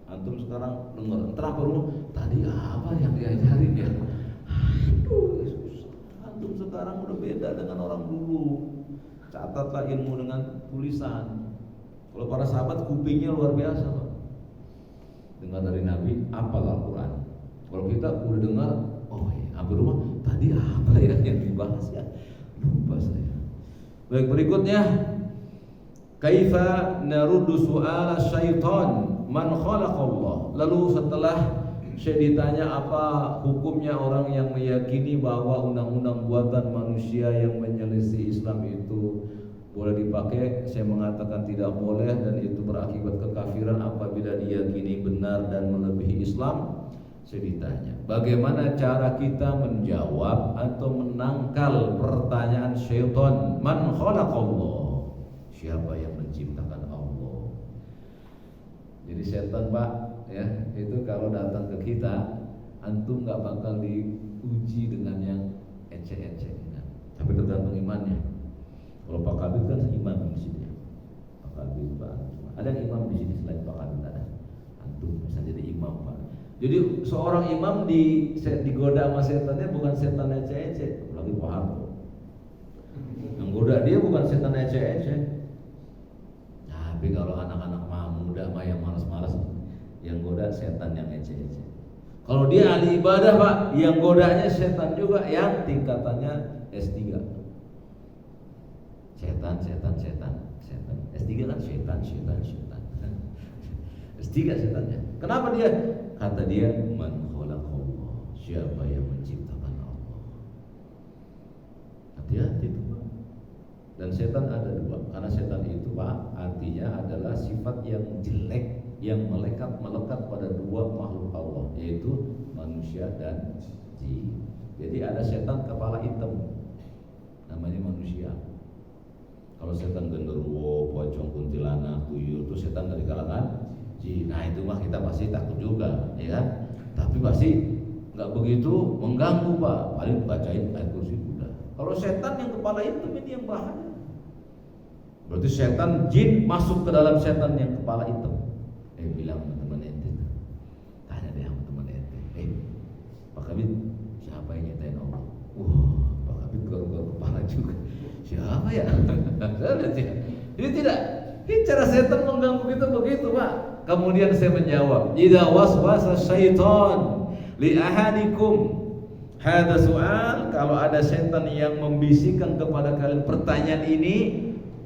Antum sekarang dengar, entar apa dulu? Tadi apa yang diajarin ya? Aduh, susah. Antum sekarang udah beda dengan orang dulu. Catatlah ilmu dengan tulisan. Kalau para sahabat kupingnya luar biasa Pak. Dengar dari Nabi, hafal Al-Quran. Kalau kita udah dengar, oh iya, hampir rumah, tadi apa ya yang dibahas ya? Lupa saya. Baik, berikutnya, kaifa naruddu su'ala syaitan man khalaqallah. Lalu setelah saya ditanya apa hukumnya orang yang meyakini bahwa undang-undang buatan manusia yang menyelisih Islam itu boleh dipakai, saya mengatakan tidak boleh dan itu berakibat kekafiran apabila diyakini benar dan melebihi Islam. Saya ditanya, bagaimana cara kita menjawab atau menangkal pertanyaan syaitan, man khalaqallah, siapa yang menciptakan Allah. Jadi setan Pak, ya, itu kalau datang ke kita, antum nggak bakal diuji dengan yang ecek-ecek, tapi tergantung imannya. Kalau Pak Kabir kan imam di sini, Pak Kabir, Pak, ada yang imam di sini. Jadi seorang imam digoda sama setannya bukan setan ece-ece, lagi paham. Yang goda dia bukan setan ece-ece. Tapi kalau anak-anak muda mah yang malas-malas, yang goda setan yang ece-ece. Kalau dia ahli ibadah Pak, yang godanya setan juga yang tingkatannya S3. Setan. S3 kan setan. S3 setannya. Kenapa dia? Kata dia, man khalaqallah, siapa yang menciptakan Allah. Hati-hati itu Pak. Dan setan ada dua, karena setan itu Pak artinya adalah sifat yang jelek yang melekat pada dua makhluk Allah, yaitu manusia dan jin. Jadi ada setan kepala hitam, namanya manusia. Kalau setan genderuwo, pocong, kuntilanak, tuyul itu setan dari kalangan jin. Nah itu mah kita pasti takut juga, ya kan? Tapi pasti nggak begitu mengganggu Pak. Paling bacain ayat kursi udah. Kalau setan yang kepala hitam ini yang bahaya. Berarti setan jin masuk ke dalam setan yang kepala hitam. Bilang teman ente, tanya deh sama teman ente. Pak Kabit, siapa yang nyetain Allah? Pak Kabit garuk-garuk kepala juga. Siapa ya? Ini tidak. Ini cara setan mengganggu kita begitu Pak. Kemudian saya menjawab, idza waswasa syaitan li ahadikum hadza su'al, kalau ada setan yang membisikkan kepada kalian pertanyaan ini,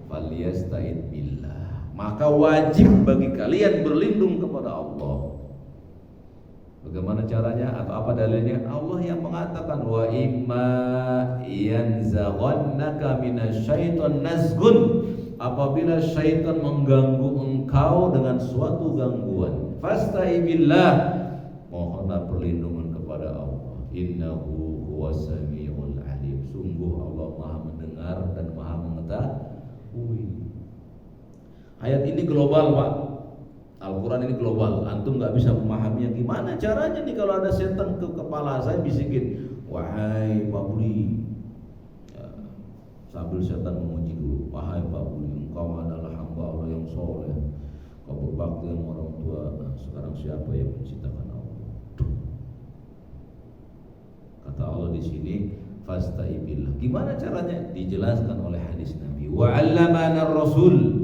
falyasta'id billah, maka wajib bagi kalian berlindung kepada Allah. Bagaimana caranya atau apa dalilnya? Allah yang mengatakan wa imma yanzaghannaka minasyaiton nazgun, apabila syaitan mengganggu engkau dengan suatu gangguan, fasta'ibillah, mohonlah perlindungan kepada Allah. Innahu huwas samiul alim, sungguh Allah Maha mendengar dan Maha mengetahui. Ayat ini global Pak. Al-Quran ini global. Antum nggak bisa memahaminya. Gimana caranya nih kalau ada setan ke kepala saya bisikin, wahai Pak Budi, ya, sambil setan memuji dulu, wahai Pak Budi, engkau adalah hamba Allah yang soleh, kau berbakti sama orang tua. Nah, sekarang siapa yang menciptakan Allah? Kata Allah di sini, fasta'ibillah. Gimana caranya? Dijelaskan oleh hadis Nabi. Wa 'allamana ar-rasul,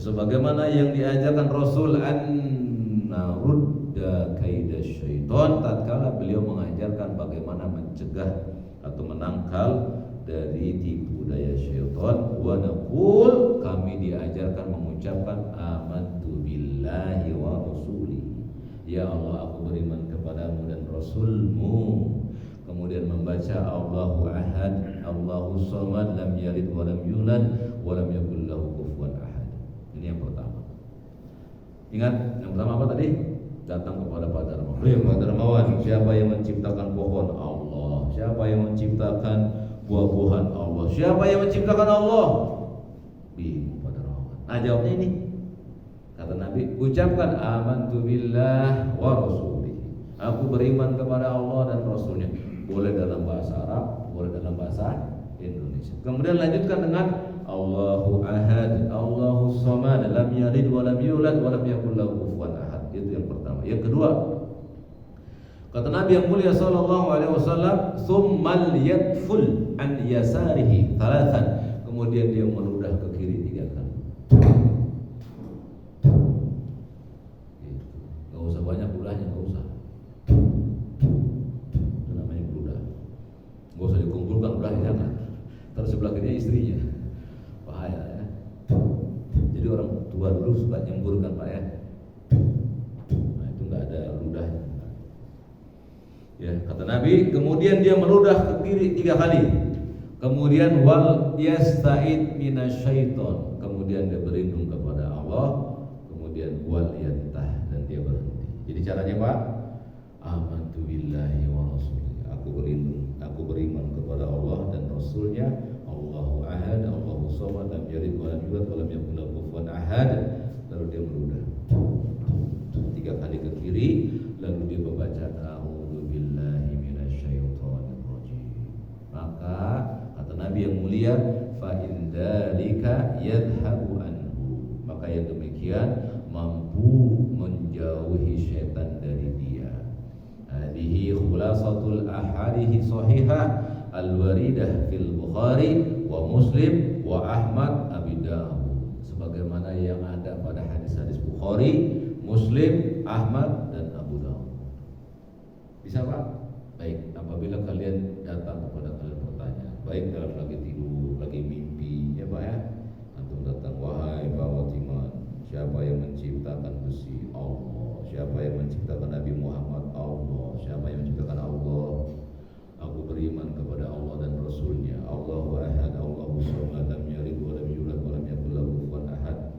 sebagaimana yang diajarkan Rasul, anna rudda kaida syaitan, tatkala beliau mengajarkan bagaimana mencegah atau menangkal dari tipu daya syaitan. Wa naqul, kami diajarkan mengucapkan amantu billahi wa rasuli, ya Allah aku beriman kepadamu dan Rasulmu. Kemudian membaca Allahu ahad, Allahu samad, lam yalid wa lam yulad wa lam yakul lahu kufuwan ahad. Ini yang pertama. Ingat, yang pertama apa tadi? Datang kepada Pak Darmawan. Pak Darmawan, siapa yang menciptakan pohon? Allah. Siapa yang menciptakan buah-buahan? Allah. Siapa yang menciptakan Allah? Bingung Pak Darmawan. Nah jawabnya ini. Kata Nabi, ucapkan amantu billah wa rasulih. Aku beriman kepada Allah dan Rasulnya. Boleh dalam bahasa Arab, boleh dalam bahasa Indonesia. Kemudian lanjutkan dengan Allahu ahad, Allahu samad, lam yalid wa lam yulad wa lam yakul lahu kufuwan ahad. Itu yang pertama. Yang kedua, kata Nabi yang mulia sallallahu alaihi wasallam, tsummal yadful an yasarihi thalathan, kemudian dia meludah ke kiri 3 kali. Enggak usah banyak ludahnya, enggak usah. Itu namanya ludah. Enggak usah dikumpulkan ludahnya, jangan. Terus sebelah kiri istrinya. Bahaya ya. Jadi orang tua dulu suka nyemburkan Pak ya. Nah itu nggak ada ludahnya. Ya kata Nabi, kemudian dia meludah ke kiri 3 kali. Kemudian wal yasta'id minasyaiton, kemudian dia berlindung kepada Allah. Kemudian wal yantah, dan dia berhenti. Jadi caranya Pak, amantu billahi wa rasulih, aku berlindung, aku beriman kepada Allah dan Rasulnya. Allahu ahad, Allahu samad, lam yalid wa lam yulad wa lam yakul lahu kufuwan ahad. Lalu dia meludah 3 kali ke kiri, lalu dia membaca a'udzu billahi minasyaitonir rajim. Maka kata Nabi yang mulia, fa in dzalika yadhhabu anhu, maka yang demikian mampu menjauhi setan dari dia. hadhihi khulasatul ahadithi sahihah al-waridah fil Bukhari wa Muslim wa Ahmad Abi Dawud, sebagaimana yang ada pada hadis-hadis Bukhari, Muslim, Ahmad dan Abu Dawud. Bisa Pak? Baik, apabila kalian datang kepada kalian bertanya, baik dalam lagi tidur, lagi mimpi, ya Pak ya, antum datang, wahai Pak Watiman, siapa yang menciptakan besi? Allah. Siapa yang menciptakan Nabi Muhammad? Allah. Siapa yang menciptakan Allah? Aku beriman kepada Allah dan Rasulnya. Allahu ahad, Allahu samad, lam yalid wa lam yulad wa lam yakul lahu kufuwan ahad.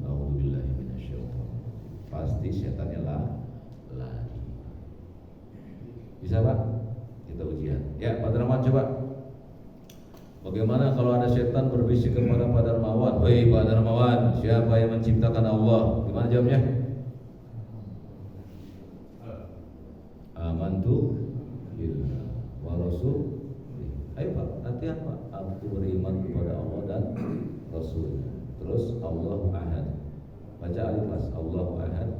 A'udzubillahi minasyaitonir. Pasti setannya lari. Bisa Pak? Kita ujian. Ya, Pak Darmawan coba. Bagaimana kalau ada setan berbisik kepada Pak Darmawan? Hei Pak Darmawan, siapa yang menciptakan Allah? Gimana jawabnya? Amantu billah wa rasul. Ayo Pak, latihan Pak. Aku beriman kepada Allah dan Rasul. Terus Allahu ahad. Baca al-Ikhlas. Allahu ahad,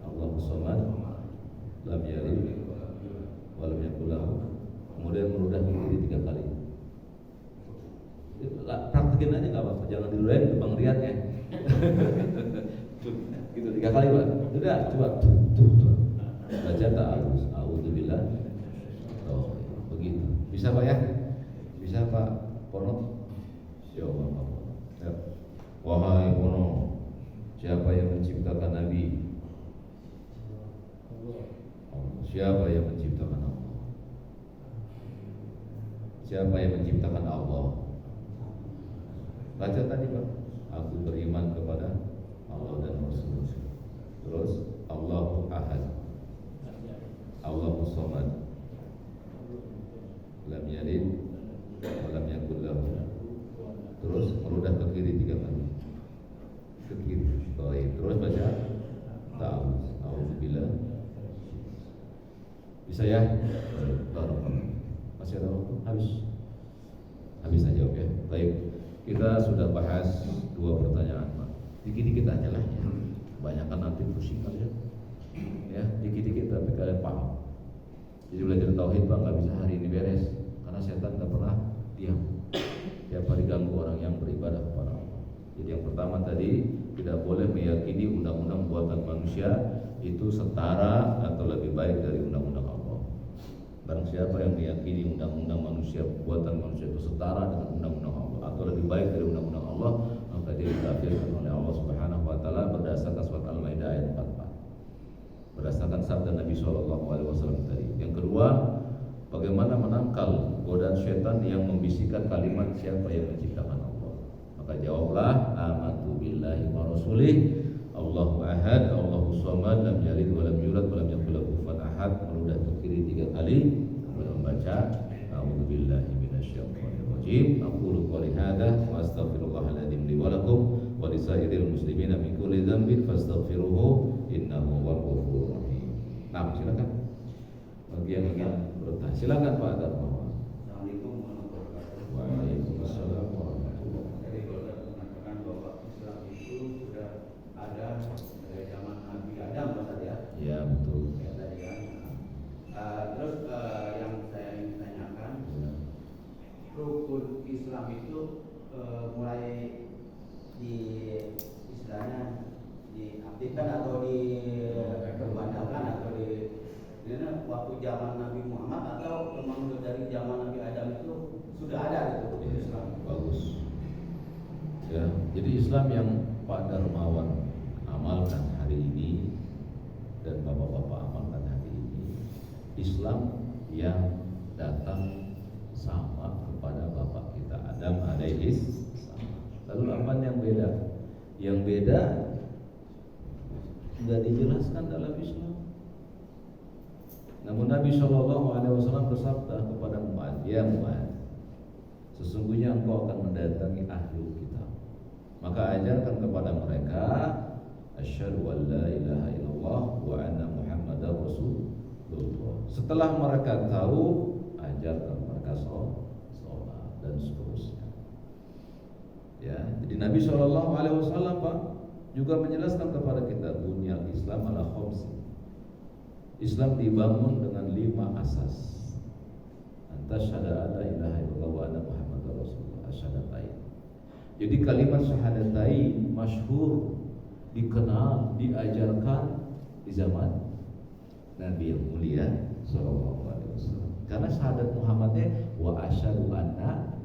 Allahu samad, lam yalid wa lam yakul lahu. Kemudian meludah ke kiri 3 kali. Praktekin aja nggak apa-apa, jangan diludahin ke Bang Riyad ya. Gitu 3 kali Pak. Udah, coba. Baca ta'awuz, a'udzubillah. Oh, begitu. Bisa Pak ya? Bisa Pak Pono? Ya Allah, Pak. Ya. Wahai Pono, siapa yang menciptakan Nabi? Allah. Siapa yang menciptakan Allah? Siapa yang menciptakan Allah? Baca tadi Pak. Aku beriman kepada Allah dan Rasul. Terus Allahu ahad, Allahu samad, lam yalid wa lam yakul lahu. Terus meludah ke kiri 3 kali. Ke kiri. Baik. Terus baca ta'awuz. A'udzubillah. Bisa ya? Masih ada waktu? Habis aja oke. Baik. Kita sudah bahas 2 pertanyaan Pak. Dikit-dikit aja lah ya. Kebanyakan nanti pusing kalian. Ya, dikit-dikit tapi kalian paham. Jadi belajar tauhid Pak nggak bisa hari ini beres, karena setan nggak pernah diam. Tiap hari ganggu orang yang beribadah kepada Allah. Jadi yang pertama tadi, tidak boleh meyakini undang-undang buatan manusia itu setara atau lebih baik dari undang-undang Allah. Barang siapa yang meyakini undang-undang manusia, buatan manusia itu setara dengan undang-undang Allah atau lebih baik dari undang-undang Allah, maka dia dikafirkan oleh Allah Subhanahu wa taala berdasarkan surat Al-Maidah ayat 44. Berdasarkan sabda Nabi SAW tadi. Yang kedua, bagaimana menangkal godaan syaitan yang membisikkan kalimat siapa yang menciptakan Allah? Maka jawablah, amantu billahi wa rasulih, Allahu ahad, Allahu samad, lam yalid wa lam yulad wa lam yakul lahu kufuwan ahad. Meludah ke kiri 3 kali, kemudian membaca a'udzubillahi minasyaitonir rajim. Aqulu qouli hadza wa astaghfirullahal adzim li wa lakum wa lisairil muslimina min kulli dzambin fastaghfiruhu innahu huwal ghafurur rahim. Nah, silakan. Bagian-bagian bertanya. Silakan Pak Darmawan. Assalamualaikum warahmatullahi wabarakatuh. Waalaikumsalam warahmatullahi wabarakatuh. Jadi kalau mengatakan bahwa Islam itu sudah ada dari zaman Nabi Adam Pak ya? Ya, betul. Ya tadi kan. Terus yang saya ingin tanyakan, Ya. rukun Islam itu mulai di istilahnya diaktifkan atau diperbandakan atau di waktu zaman Nabi Muhammad atau memang dari zaman Nabi Adam itu sudah ada gitu rukun Islam. Bagus. Ya, jadi Islam yang Pak Darmawan amalkan hari ini dan bapak-bapak amalkan hari ini, Islam yang datang sama kepada bapak kita Adam alaihi salam. Lalu apa yang beda? Yang beda tidak dijelaskan dalam Islam. Namun Nabi SAW bersabda kepada Mu'adz, ya Mu'adz, sesungguhnya engkau akan mendatangi ahlul kitab, maka ajarkan kepada mereka asyhadu an la ilaha illallah wa anna muhammadar rasulullah. Setelah mereka tahu, ajarkan mereka sholat dan seterusnya. Ya, jadi Nabi SAW Pak juga menjelaskan kepada kita dunia Islam ala khamsin. Islam dibangun dengan 5 asas. Antasyhada alla ilaha illallah wa anna Muhammadar Rasulullah, asyhadatain. Jadi kalimat syahadatain masyhur, dikenal, diajarkan di zaman Nabi yang mulia sallallahu alaihi wasallam. Karena syahadat Muhammadnya wa asyhadu anna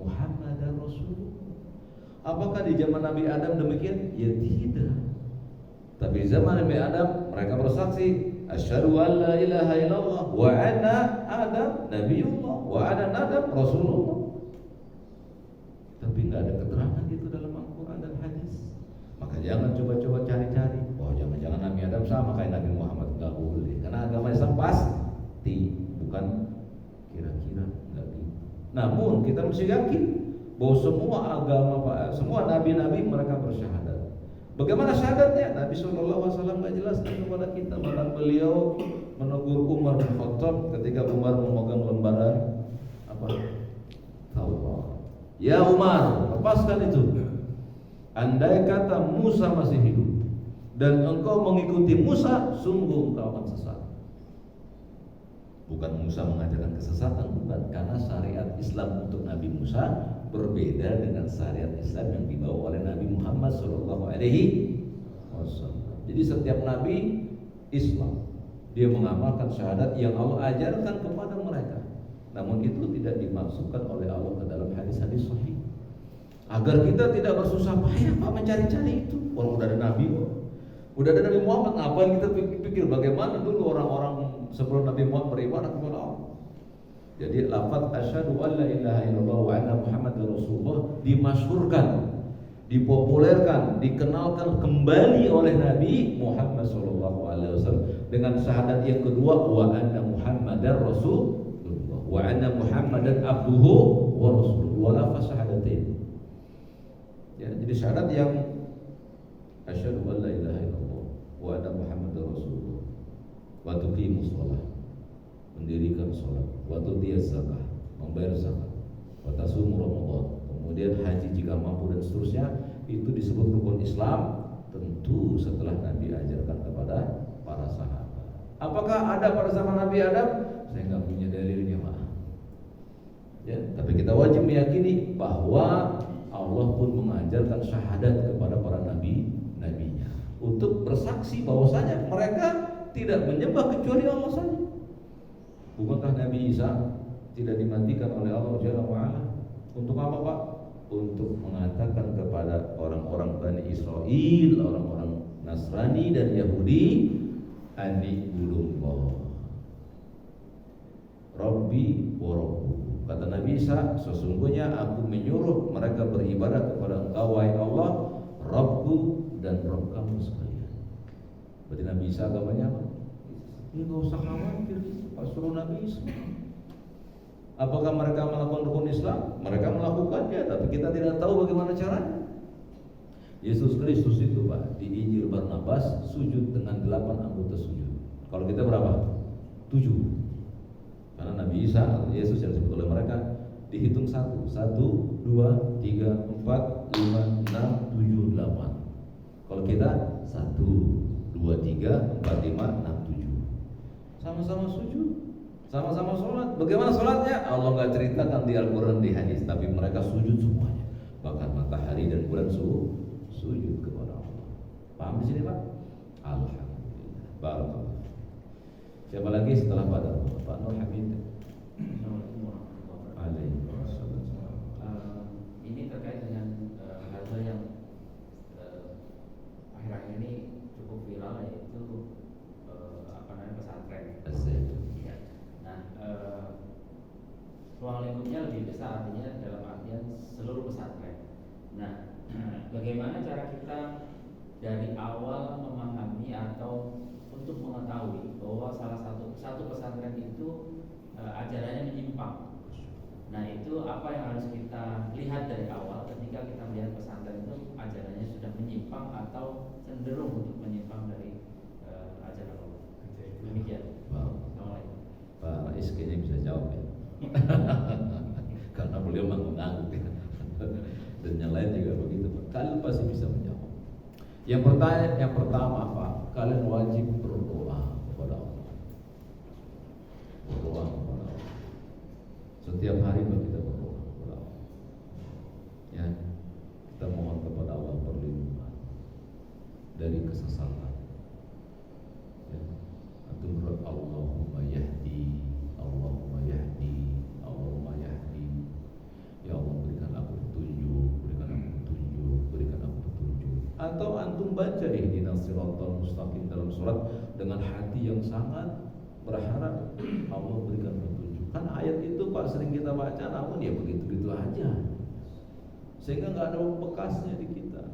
Muhammadar Rasulullah. Apakah di zaman Nabi Adam demikian? Ya tidak. Tapi zaman Nabi Adam mereka bersaksi asyhadu an la ilaha illallah wa anna Adam nabiyullah wa anna Adam Rasulullah. Tapi enggak ada keterangan itu dalam Al-Qur'an dan hadis. Maka jangan coba-coba cari-cari. Oh, jangan-jangan Nabi Adam sama kayak Nabi Muhammad. Enggak boleh. Karena agama Islam pasti, bukan kira-kira, enggak gitu. Namun kita mesti yakin bahwa semua agama, semua nabi-nabi mereka bersyahadat. Bagaimana syahadatnya? Nabi SAW nggak jelaskan kepada kita. Bahkan beliau menegur Umar bin Khattab ketika Umar memegang lembaran apa? Taurat. Ya Umar, lepaskan itu. Andai kata Musa masih hidup dan engkau mengikuti Musa, sungguh engkau akan sesat. Bukan Musa mengajarkan kesesatan, bukan, karena syariat Islam untuk Nabi Musa berbeda dengan syariat Islam yang dibawa oleh Nabi Muhammad SAW. Jadi setiap Nabi Islam dia mengamalkan syahadat yang Allah ajarkan kepada mereka. Namun itu tidak dimaksudkan oleh Allah ke dalam hadis-hadis sahih. Agar kita tidak bersusah payah Pak mencari-cari itu. Orang udah ada Nabi, udah ada Nabi Muhammad, ngapain kita pikir bagaimana dulu orang-orang sebelum Nabi Muhammad beribadah kepada Allah. Jadi lafaz asyhadu an la ilaha illallah wa anna Muhammadar Rasulullah dimasyhurkan, dipopulerkan, dikenalkan kembali oleh Nabi Muhammad SAW dengan syahadat yang kedua wa anna Muhammadar Rasulullah wa anna Muhammadan abduhu wa rasuluhu wa lafaz syahadatain. Ya, jadi syahadat yang asyhadu an la ilaha illallah wa anna Muhammadar Rasulullah wa tuqimus shalah, mendirikan sholat, wa tu'tiyaz zakah, membayar zakat, wa tasum Ramadan, kemudian haji jika mampu dan seterusnya, itu disebut rukun Islam. Tentu setelah Nabi ajarkan kepada para sahabat. Apakah ada pada zaman Nabi Adam? Saya nggak punya dalilnya, maaf. Ya, tapi kita wajib meyakini bahwa Allah pun mengajarkan syahadat kepada para nabinya untuk bersaksi bahwasanya mereka tidak menyembah kecuali Allah saja. Bukankah Nabi Isa tidak dimatikan oleh Allah Jalla wa'ala? Untuk apa Pak? Untuk mengatakan kepada orang-orang Bani Israel, orang-orang Nasrani dan Yahudi, Ani'budullah Rabbi wa Rabbukum. Kata Nabi Isa, sesungguhnya aku menyuruh mereka beribadah kepada Engkau wahai Allah, Rabbku dan Rabb kamu sekalian. Berarti Nabi Isa agamanya apa? Ini enggak usah khawatir, suruh Nabi Isa. Apakah mereka melakukan rukun Islam? Mereka melakukannya, tapi kita tidak tahu bagaimana caranya. Yesus Kristus itu Pak, di Injil Barnabas sujud dengan 8 anggota sujud. Kalau kita berapa? 7. Karena Nabi Isa, Yesus yang disebut oleh mereka dihitung 1, 2, 3, 4, 5, 6, 7, 8. Kalau kita 1, 2, 3, 4, 5, 6, 7. Sama-sama sujud, sama-sama sholat. Bagaimana sholatnya? Allah nggak ceritakan di Al-Quran, di hadis, tapi mereka sujud semuanya. Bahkan matahari dan bulan sujud kepada Allah. Paham di sini Pak? Alhamdulillah. Barakallah. Siapa lagi setelah Pak Nur Hamid? Ini terkait dengan hal yang akhir-akhir ini cukup viral, yaitu pesantren. Ya. Nah, ruang lingkupnya lebih besar, artinya dalam artian seluruh pesantren. Nah, bagaimana cara kita dari awal memahami atau untuk mengetahui bahwa salah satu pesantren itu ajarannya menyimpang. Nah, itu apa yang harus kita lihat dari awal ketika kita melihat pesantren itu ajarannya sudah menyimpang atau cenderung untuk menyimpang dari ajaran Allah. Demikian. Assalamualaikum. Pak Rais kayaknya bisa jawab ya. Karena beliau mengangguk ya. Dan yang lain juga begitu Pak. Kalian pasti bisa menjawab. Yang pertama Pak, kalian wajib berdoa kepada Allah. Setiap hari kita berdoa. Ya, kita mohon kepada Allah perlindungan dari kesesatan. Ya, antum berdoa Allahumma yahdi, Allahumma yahdi, Allahumma yahdi. Ya Allah, berikan aku petunjuk, berikan aku petunjuk, berikan aku petunjuk. Atau antum baca ihdinas siratal mustaqim dalam surat dengan hati yang sangat berharap Allah berikan petunjuk. Kan ayat itu Pak sering kita baca, namun ya begitu-begitu aja, sehingga nggak ada bekasnya di kita.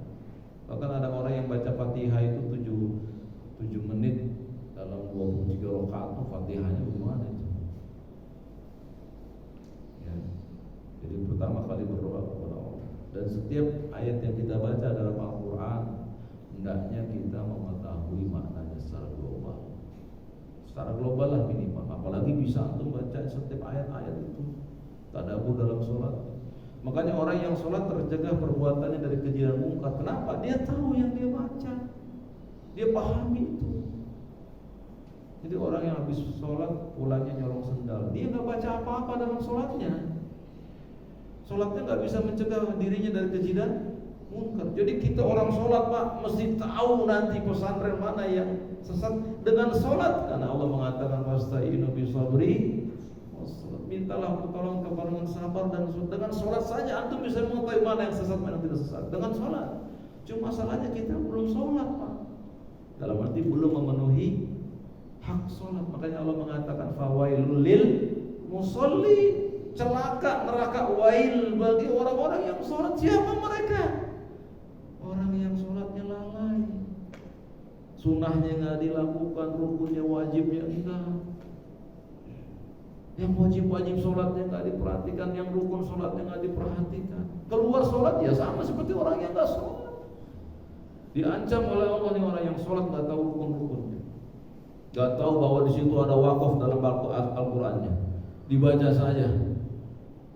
Bahkan ada orang yang baca Fatihah itu 7 menit dalam 23 rakaat, Fatihahnya bagaimana itu? Ya. Jadi pertama kali berdoa kepada Allah. Dan setiap ayat yang kita baca dalam Al-Quran, hendaknya kita mengetahui maknanya secara global. Secara global lah minimal. Apalagi bisa antum baca setiap ayat-ayat itu, tadabbur dalam sholat. Makanya orang yang sholat tercegah perbuatannya dari keji dan mungkar. Kenapa? Dia tahu yang dia baca, dia pahami itu. Jadi orang yang habis sholat pulangnya nyolong sendal, dia nggak baca apa-apa dalam sholatnya. Sholatnya nggak bisa mencegah dirinya dari keji dan mungkar. Jadi kita orang sholat Pak mesti tahu nanti pesantren mana yang sesat dengan sholat, karena Allah mengatakan wasta'inu bisabri, mintalah pertolongan kepada sabar, dan dengan sholat saja antum bisa mengetahui mana yang sesat mana yang tidak sesat dengan sholat. Cuma masalahnya kita belum sholat Pak, dalam arti belum memenuhi hak sholat. Makanya Allah mengatakan fawailul lil musolli, celaka neraka wail bagi orang-orang yang sholat. Siapa mereka? Orang yang sholatnya lalai, sunnahnya nggak dilakukan, rukunnya wajibnya enggak, yang wajib-wajib sholatnya nggak diperhatikan, yang rukun sholatnya nggak diperhatikan. Keluar sholat ya sama seperti orang yang nggak sholat. Diancam oleh Allah nih orang yang sholat nggak tahu rukun-rukunnya, nggak tahu bahwa di situ ada wakaf dalam Al-Qur'annya, dibaca saja.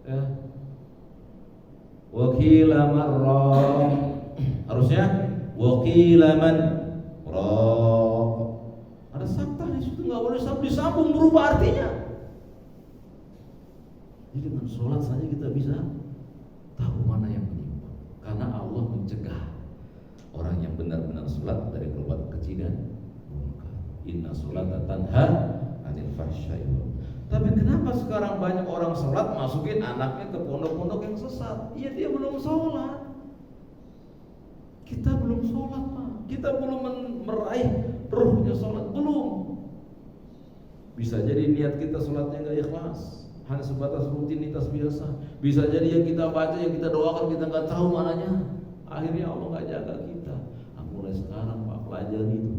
Ya. Wakila marra, harusnya wakila man ra. Ada saktah di situ, nggak boleh disambung, berubah artinya. Jadi dengan sholat saja kita bisa tahu mana yang menyimpang, karena Allah mencegah orang yang benar-benar sholat dari perbuatan keji dan mungkar. Inna sholata tanha anil fahsya'i. Tapi kenapa sekarang banyak orang sholat masukin anaknya ke pondok-pondok yang sesat? Iya, dia belum sholat. Kita belum sholat Pak. Kita belum meraih ruhnya sholat, belum. Bisa jadi niat kita sholatnya gak ikhlas, hanya sebatas rutinitas biasa. Bisa jadi yang kita baca, yang kita doakan, kita nggak tahu mananya. Akhirnya Allah nggak jaga kita. Mulai sekarang Pak, pelajari itu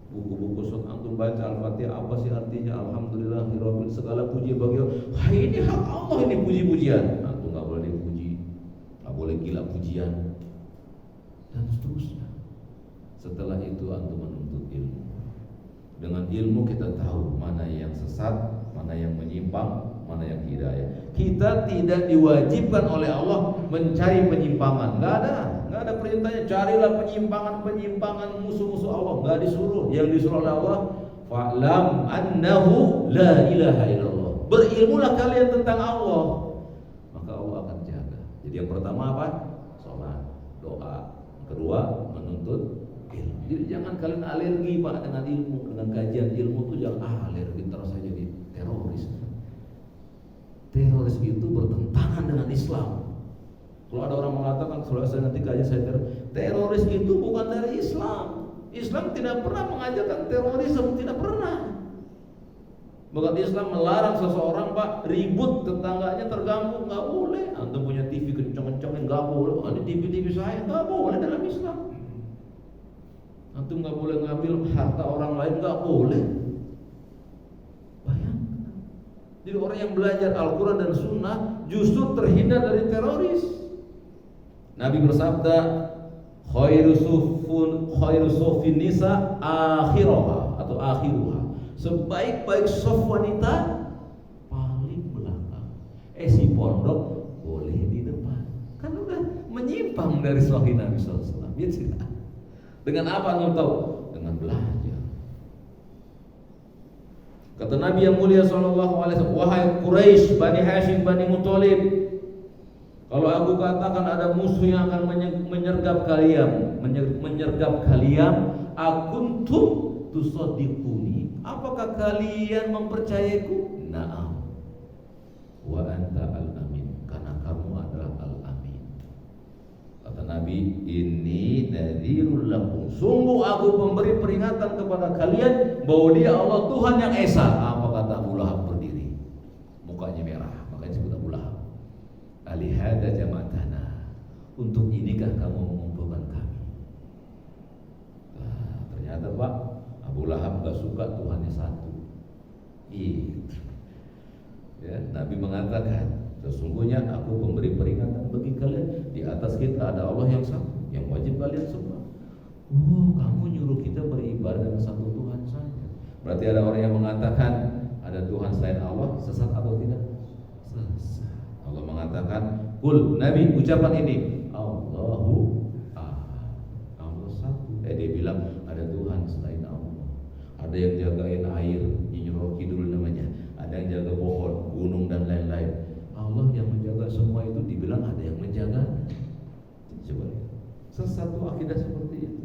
buku-buku surat antum baca Al-Fatihah, apa sih artinya? Alhamdulillahirabbil, segala puji bagi Allah. Wah, ini hak Allah, ini puji-pujian. Antum nggak boleh dipuji, nggak boleh gila pujian, dan seterusnya. Setelah itu antum menuntut ilmu. Dengan ilmu kita tahu mana yang sesat, mana yang menyimpang, mana yang hidayah. Kita tidak diwajibkan oleh Allah mencari penyimpangan. Nggak ada perintahnya carilah penyimpangan musuh-musuh Allah. Nggak disuruh. Yang disuruh oleh Allah, fa'lam annahu la ilaha illallah. Berilmulah kalian tentang Allah, maka Allah akan jaga. Jadi yang pertama apa? Sholat, doa. Kedua, menuntut ilmu. Jadi jangan kalian alergi Pak dengan ilmu, dengan kajian ilmu tuh jangan alergi terus saja jadi teroris. Teroris itu bertentangan dengan Islam. Kalau ada orang mengatakan kalau saya nanti kaji saya teroris itu bukan dari Islam. Islam tidak pernah mengajarkan terorisme, tidak pernah. Bahkan Islam melarang seseorang Pak ribut, tetangganya terganggu, nggak boleh. Antum punya TV kenceng-kencengin, nggak boleh. Ada TV saya, nggak boleh dalam Islam. Antum nggak boleh ngambil harta orang lain, nggak boleh. Bayangkan. Jadi orang yang belajar Al-Quran dan Sunnah justru terhindar dari teroris. Nabi bersabda, khairu sufin nisa akhiruha atau akhiruha. Sebaik-baik saf wanita paling belakang. Si pondok boleh di depan. Kan udah menyimpang dari sahih Nabi sallallahu alaihi wasallam. Ya tidak. Dengan apa anda tahu? Dengan belajar. Kata Nabi yang mulia sallallahu alaihi wasallam, wahai Quraisy, Bani Hashim, Bani Muthalib, kalau aku katakan ada musuh yang akan menyergap kalian, akuntum tusaddiquni, apakah kalian mempercayaiku? Na'am. Wa anta al-amin, karena kamu adalah al-amin. Kata Nabi, ini nadhirul lakum, sungguh aku memberi peringatan kepada kalian bahwa dia Allah Tuhan yang esa. Apa kata Abu Lahab? Berdiri, mukanya merah, makanya disebut Abu Lahab. Alihada jama'atana, untuk inikah kamu mengumpulkan kami? Nah, ternyata Pak, Abu Lahab gak suka Tuhannya satu. Gitu. Ya, Nabi mengatakan, sesungguhnya aku memberi peringatan bagi kalian, di atas kita ada Allah yang satu, yang wajib kalian sembah. Oh, kamu nyuruh kita beribadah dengan satu Tuhan saja. Berarti ada orang yang mengatakan ada Tuhan selain Allah, sesat atau tidak? Sesat. Allah mengatakan, kul, Nabi ucapan ini, Allahu ahad, Allah satu. Dia bilang ada Tuhan selain Allah. Ada yang jagain air, Nyi Roro Kidul namanya. Ada yang jaga pohon, gunung dan lain-lain. Allah yang menjaga semua itu dibilang ada yang menjaga. Coba lihat, sesatu akidah seperti itu.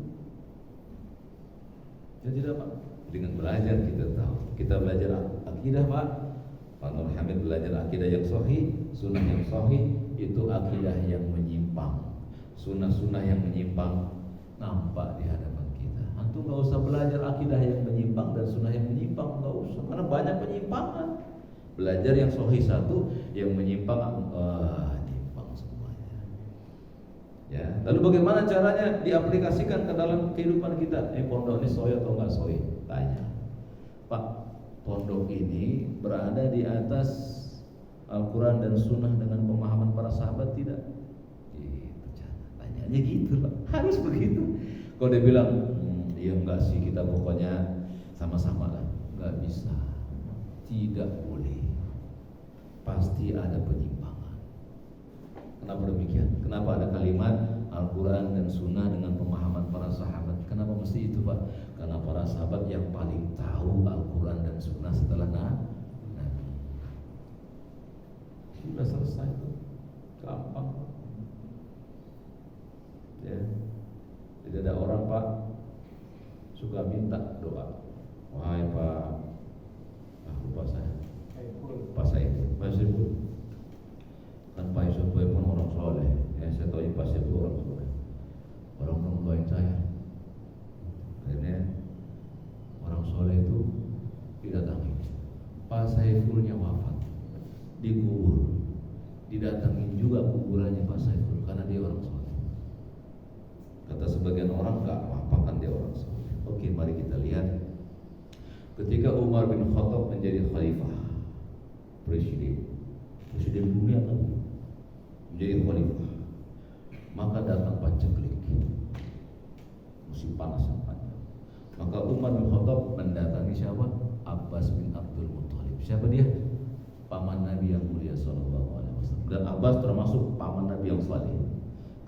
Ya tidak Pak, dengan belajar kita tahu. Kita belajar akidah Pak. Pak Nur Hamid belajar akidah yang sahih, sunnah yang sahih, itu akidah yang menyimpang. Sunnah-sunnah yang menyimpang nampak di hadapan kita. Antum nggak usah belajar akidah yang menyimpang dan sunnah yang menyimpang, nggak usah, karena banyak penyimpangan. Belajar yang sahih satu, yang menyimpang nyimpang semuanya. Ya, lalu bagaimana caranya diaplikasikan ke dalam kehidupan kita? Pondok ini sahih atau nggak sahih? Tanya, Pak, pondok ini berada di atas Al-Quran dan Sunnah dengan pemahaman para sahabat tidak? Gitu, tanyanya gitu Pak, harus begitu. Kalau dia bilang, ya enggak sih, kita pokoknya sama-sama lah, enggak bisa, tidak boleh, pasti ada penyimpangan. Kenapa demikian? Kenapa ada kalimat Al-Quran dan Sunnah dengan pemahaman para sahabat? Kenapa mesti itu Pak? Karena para sahabat yang paling tahu Al-Quran dan Sunnah setelah Nabi. Sudah selesai itu, gampang. Ya, tidak ada orang Pak suka minta doa. Wahai Pak, lupa saya, Pak Saiful, kan Pak Yusuf pun orang soleh. Ya, saya tahu Pak Saiful orang soleh. Orang doain saya. Akhirnya orang soleh itu didatangi. Pak Saifulnya wafat, dikubur, didatangin juga kuburannya Pak Saiful karena dia orang soleh. Kata sebagian orang, enggak apa-apa kan dia orang soleh. Oke, mari kita lihat. Ketika Umar bin Khattab menjadi khalifah, presiden dunia kan, menjadi khalifah, maka datang paceklik, musim panas yang panjang. Maka Umar bin Khattab mendatangi siapa? Abbas bin Abdul Muthalib. Siapa dia? Paman Nabi yang mulia sallallahu alaihi wasallam. Dan Abbas termasuk paman Nabi yang saleh,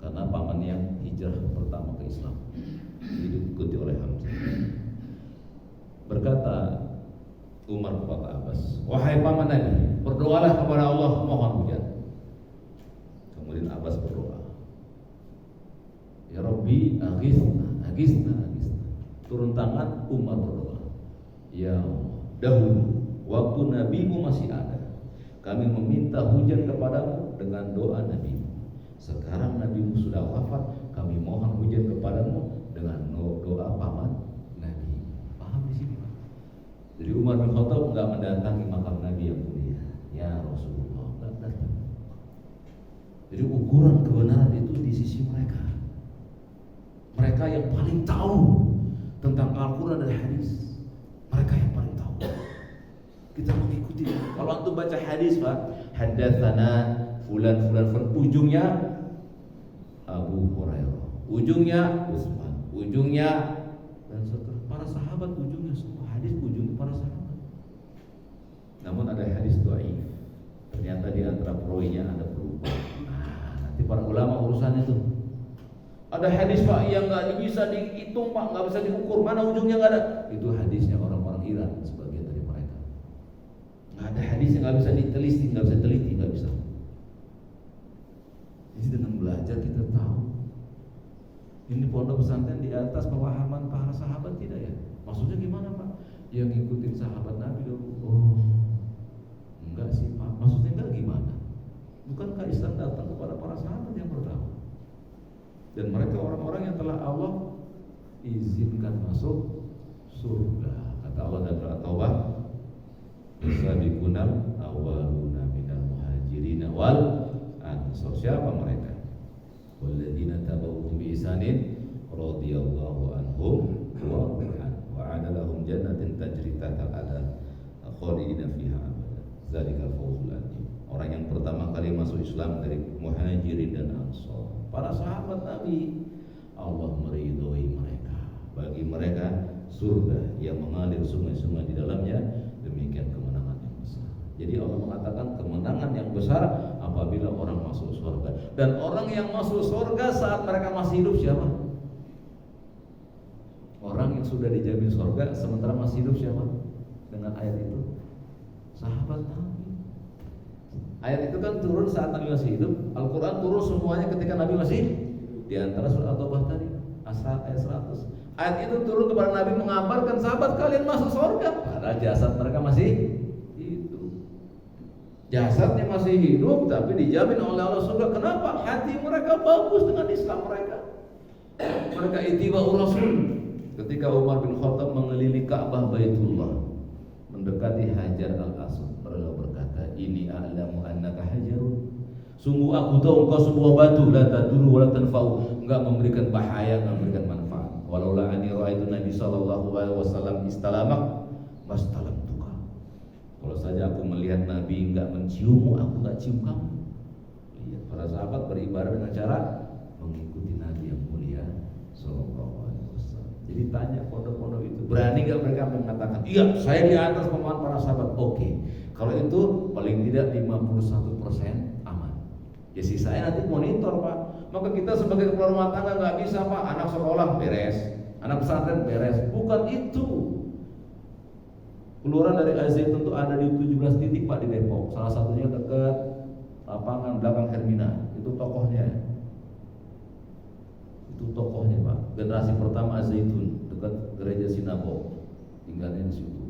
karena paman yang hijrah pertama ke Islam, diikuti oleh Hamzah. Berkata Umar kepada Abbas, wahai paman Nabi, berdoalah kepada Allah, mohon hujan. Kemudian Abbas berdoa, ya Rabbi aghithna. Turun tangan, Umar berdoa, ya Allah, dahulu waktu nabimu masih ada, kami meminta hujan kepadamu dengan doa nabimu. Sekarang nabimu sudah wafat, kami mohon hujan kepadamu dengan doa paman Nabi. Paham di sini Pak? Jadi Umar bin Khattab enggak mendatangi makam Nabi yang mulia, ya Rasulullah, enggak datang. Jadi ukuran kebenaran itu di sisi mereka. Mereka yang paling tahu tentang Al-Quran dan hadis. Mereka yang paling tahu. Kita mengikuti. Kalau antum baca hadis Pak, haddatsana fulan, ujungnya Abu Hurairah, ujungnya Utsman, ujungnya dan seterusnya. Para sahabat ujungnya semua hadis, ujungnya para sahabat. Namun ada hadis dhaif, ternyata di antara perawinya ada perubahan. Nanti para ulama urusan itu. Ada hadis Pak yang nggak bisa dihitung Pak, nggak bisa diukur, mana ujungnya nggak ada. Itu hadisnya orang-orang Iran, sebagian dari mereka. Ada hadis yang nggak bisa diteliti, nggak bisa. Jadi dengan belajar kita tahu. Ini pondok pesantren di atas pemahaman para sahabat tidak ya? Maksudnya gimana Pak? Yang ngikutin sahabat Nabi dulu. Oh, enggak sih Pak. Maksudnya enggak gimana? Bukankah Islam datang kepada para sahabat yang pertama? Dan mereka orang-orang yang telah Allah izinkan masuk surga. Kata Allah dalam surat Taubah, "Sabiqunal awwaluna minal muhajirin wal ansar." Siapa mereka? Walladzina tabauhum bi ihsanin radhiyallahu anhum wa wa'ada lahum jannatin tajri tahtaha khalidina fiha abada. Zalikal fawzul adzim. Orang yang pertama kali masuk Islam dari muhajirin dan ansar, para sahabat Nabi, Allah meridhoi mereka. Bagi mereka surga yang mengalir sungai-sungai di dalamnya, demikian kemenangan yang besar. Jadi Allah mengatakan kemenangan yang besar apabila orang masuk surga. Dan orang yang masuk surga saat mereka masih hidup siapa? Orang yang sudah dijamin surga sementara masih hidup siapa? Dengan ayat itu sahabat Nabi. Ayat itu kan turun saat Nabi masih hidup. Al-Quran turun semuanya ketika Nabi masih di antara surat At-Taubah tadi ayat 100. Ayat itu turun kepada Nabi mengabarkan sahabat kalian masuk surga, padahal jasad mereka masih hidup. Jasadnya masih hidup tapi dijamin oleh Allah surga. Kenapa? Hati mereka bagus dengan Islam mereka. Mereka ittiba'ur Rasul. Ketika Umar bin Khattab mengelilingi Ka'bah Baitullah, mendekati Hajar al-Aswad, beliau berkata, "Ini a'lamu annaka hajarun." Sungguh aku tahu engkau sebuah batu, la tadurru wa la tanfa'u, enggak memberikan bahaya, enggak memberikan manfaat. Walaula anni ra'aitu Nabi sallallahu alaihi wasallam istalamak mastalamtuka. Kalau saja aku melihat Nabi enggak menciummu, aku enggak cium kamu. Lihat para sahabat beribadah dengan cara mengikuti Nabi yang mulia sallallahu alaihi wasallam. Jadi tanya pondok-pondok itu, berani enggak mereka mengatakan, "Iya, saya di atas pemahaman para sahabat." Oke. Kalau itu paling tidak 51% aman. Ya sisanya nanti monitor Pak. Maka kita sebagai kepala rumah tangga nggak bisa Pak, anak sekolah beres, anak pesantren beres. Bukan itu. Keluaran dari Al-Zaitun itu ada di 17 titik Pak di Depok. Salah satunya dekat lapangan belakang Hermina. Itu tokohnya. Itu tokohnya Pak. Generasi pertama Al-Zaitun dekat gereja sinagog. Tinggalnya di situ.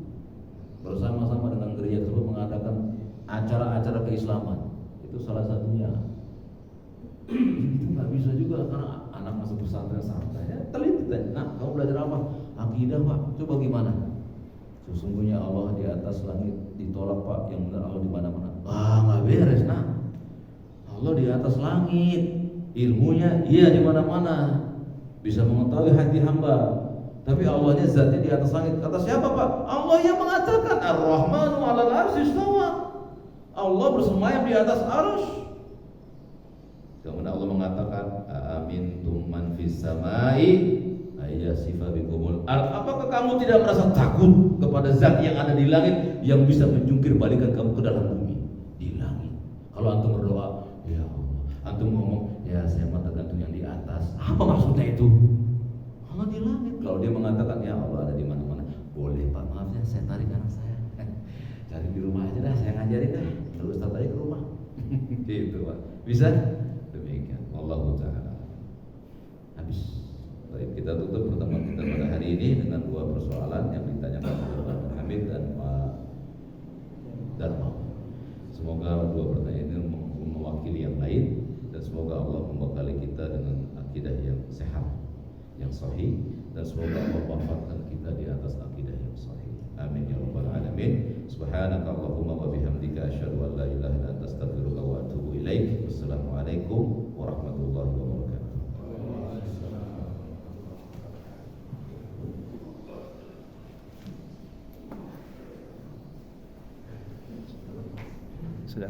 Bersama-sama dengan gereja tersebut mengadakan acara-acara keislaman. Itu salah satunya. Itu nggak bisa juga karena anak masuk pesantren santai. Teliti tanya, "Nah, kamu belajar apa?" "Akidah Pak." "Coba gimana?" "Sesungguhnya Allah di atas langit." "Ditolak Pak, yang benar Allah di mana-mana." "Ah, nggak beres nah. Allah di atas langit, ilmunya iya di mana-mana, bisa mengetahui hati hamba. Tapi Allahnya zatnya di atas langit." Kata siapa Pak? Allah yang mengatakan Ar-Rahmanu 'alal 'arsy istawa. Allah bersemayam di atas arsy. Kemudian Allah mengatakan, "Amintum man fis samai ayyasifa bikumul ard." Apakah kamu tidak merasa takut kepada zat yang ada di langit yang bisa menjungkir balikan kamu ke dalam bumi? Di langit. Kalau antum berdoa, "Ya Allah," antum ngomong, "Ya saya mah tergantung yang di atas." Apa maksudnya itu? Allah di langit. Kalau dia mengatakan, "Ya Allah ada di mana-mana," boleh Pak, maaf ya saya tarik anak saya. Cari di rumah aja dah, saya ngajarin dah. Lalu Ustaz aja ke rumah. Gitu Pak. Bisa? Demikian. Wallahu ta'ala. Habis. Baik, kita tutup pertemuan kita pada hari ini dengan dua persoalan yang ditanyakan oleh Pak Hamid dan Pak Dharma. Semoga dua pertanyaan ini mewakili yang lain dan semoga Allah membekali kita dengan akidah yang sehat, yang sahih, dan semoga Allah wafatkan kita di atas akidah yang sahih. Amin ya rabbal alamin. Subhanaka Allahumma wa bihamdika asyhadu an la ilaha illa anta astaghfiruka wa atubu ilaik. Wassalamualaikum warahmatullahi wabarakatuh. Sudah.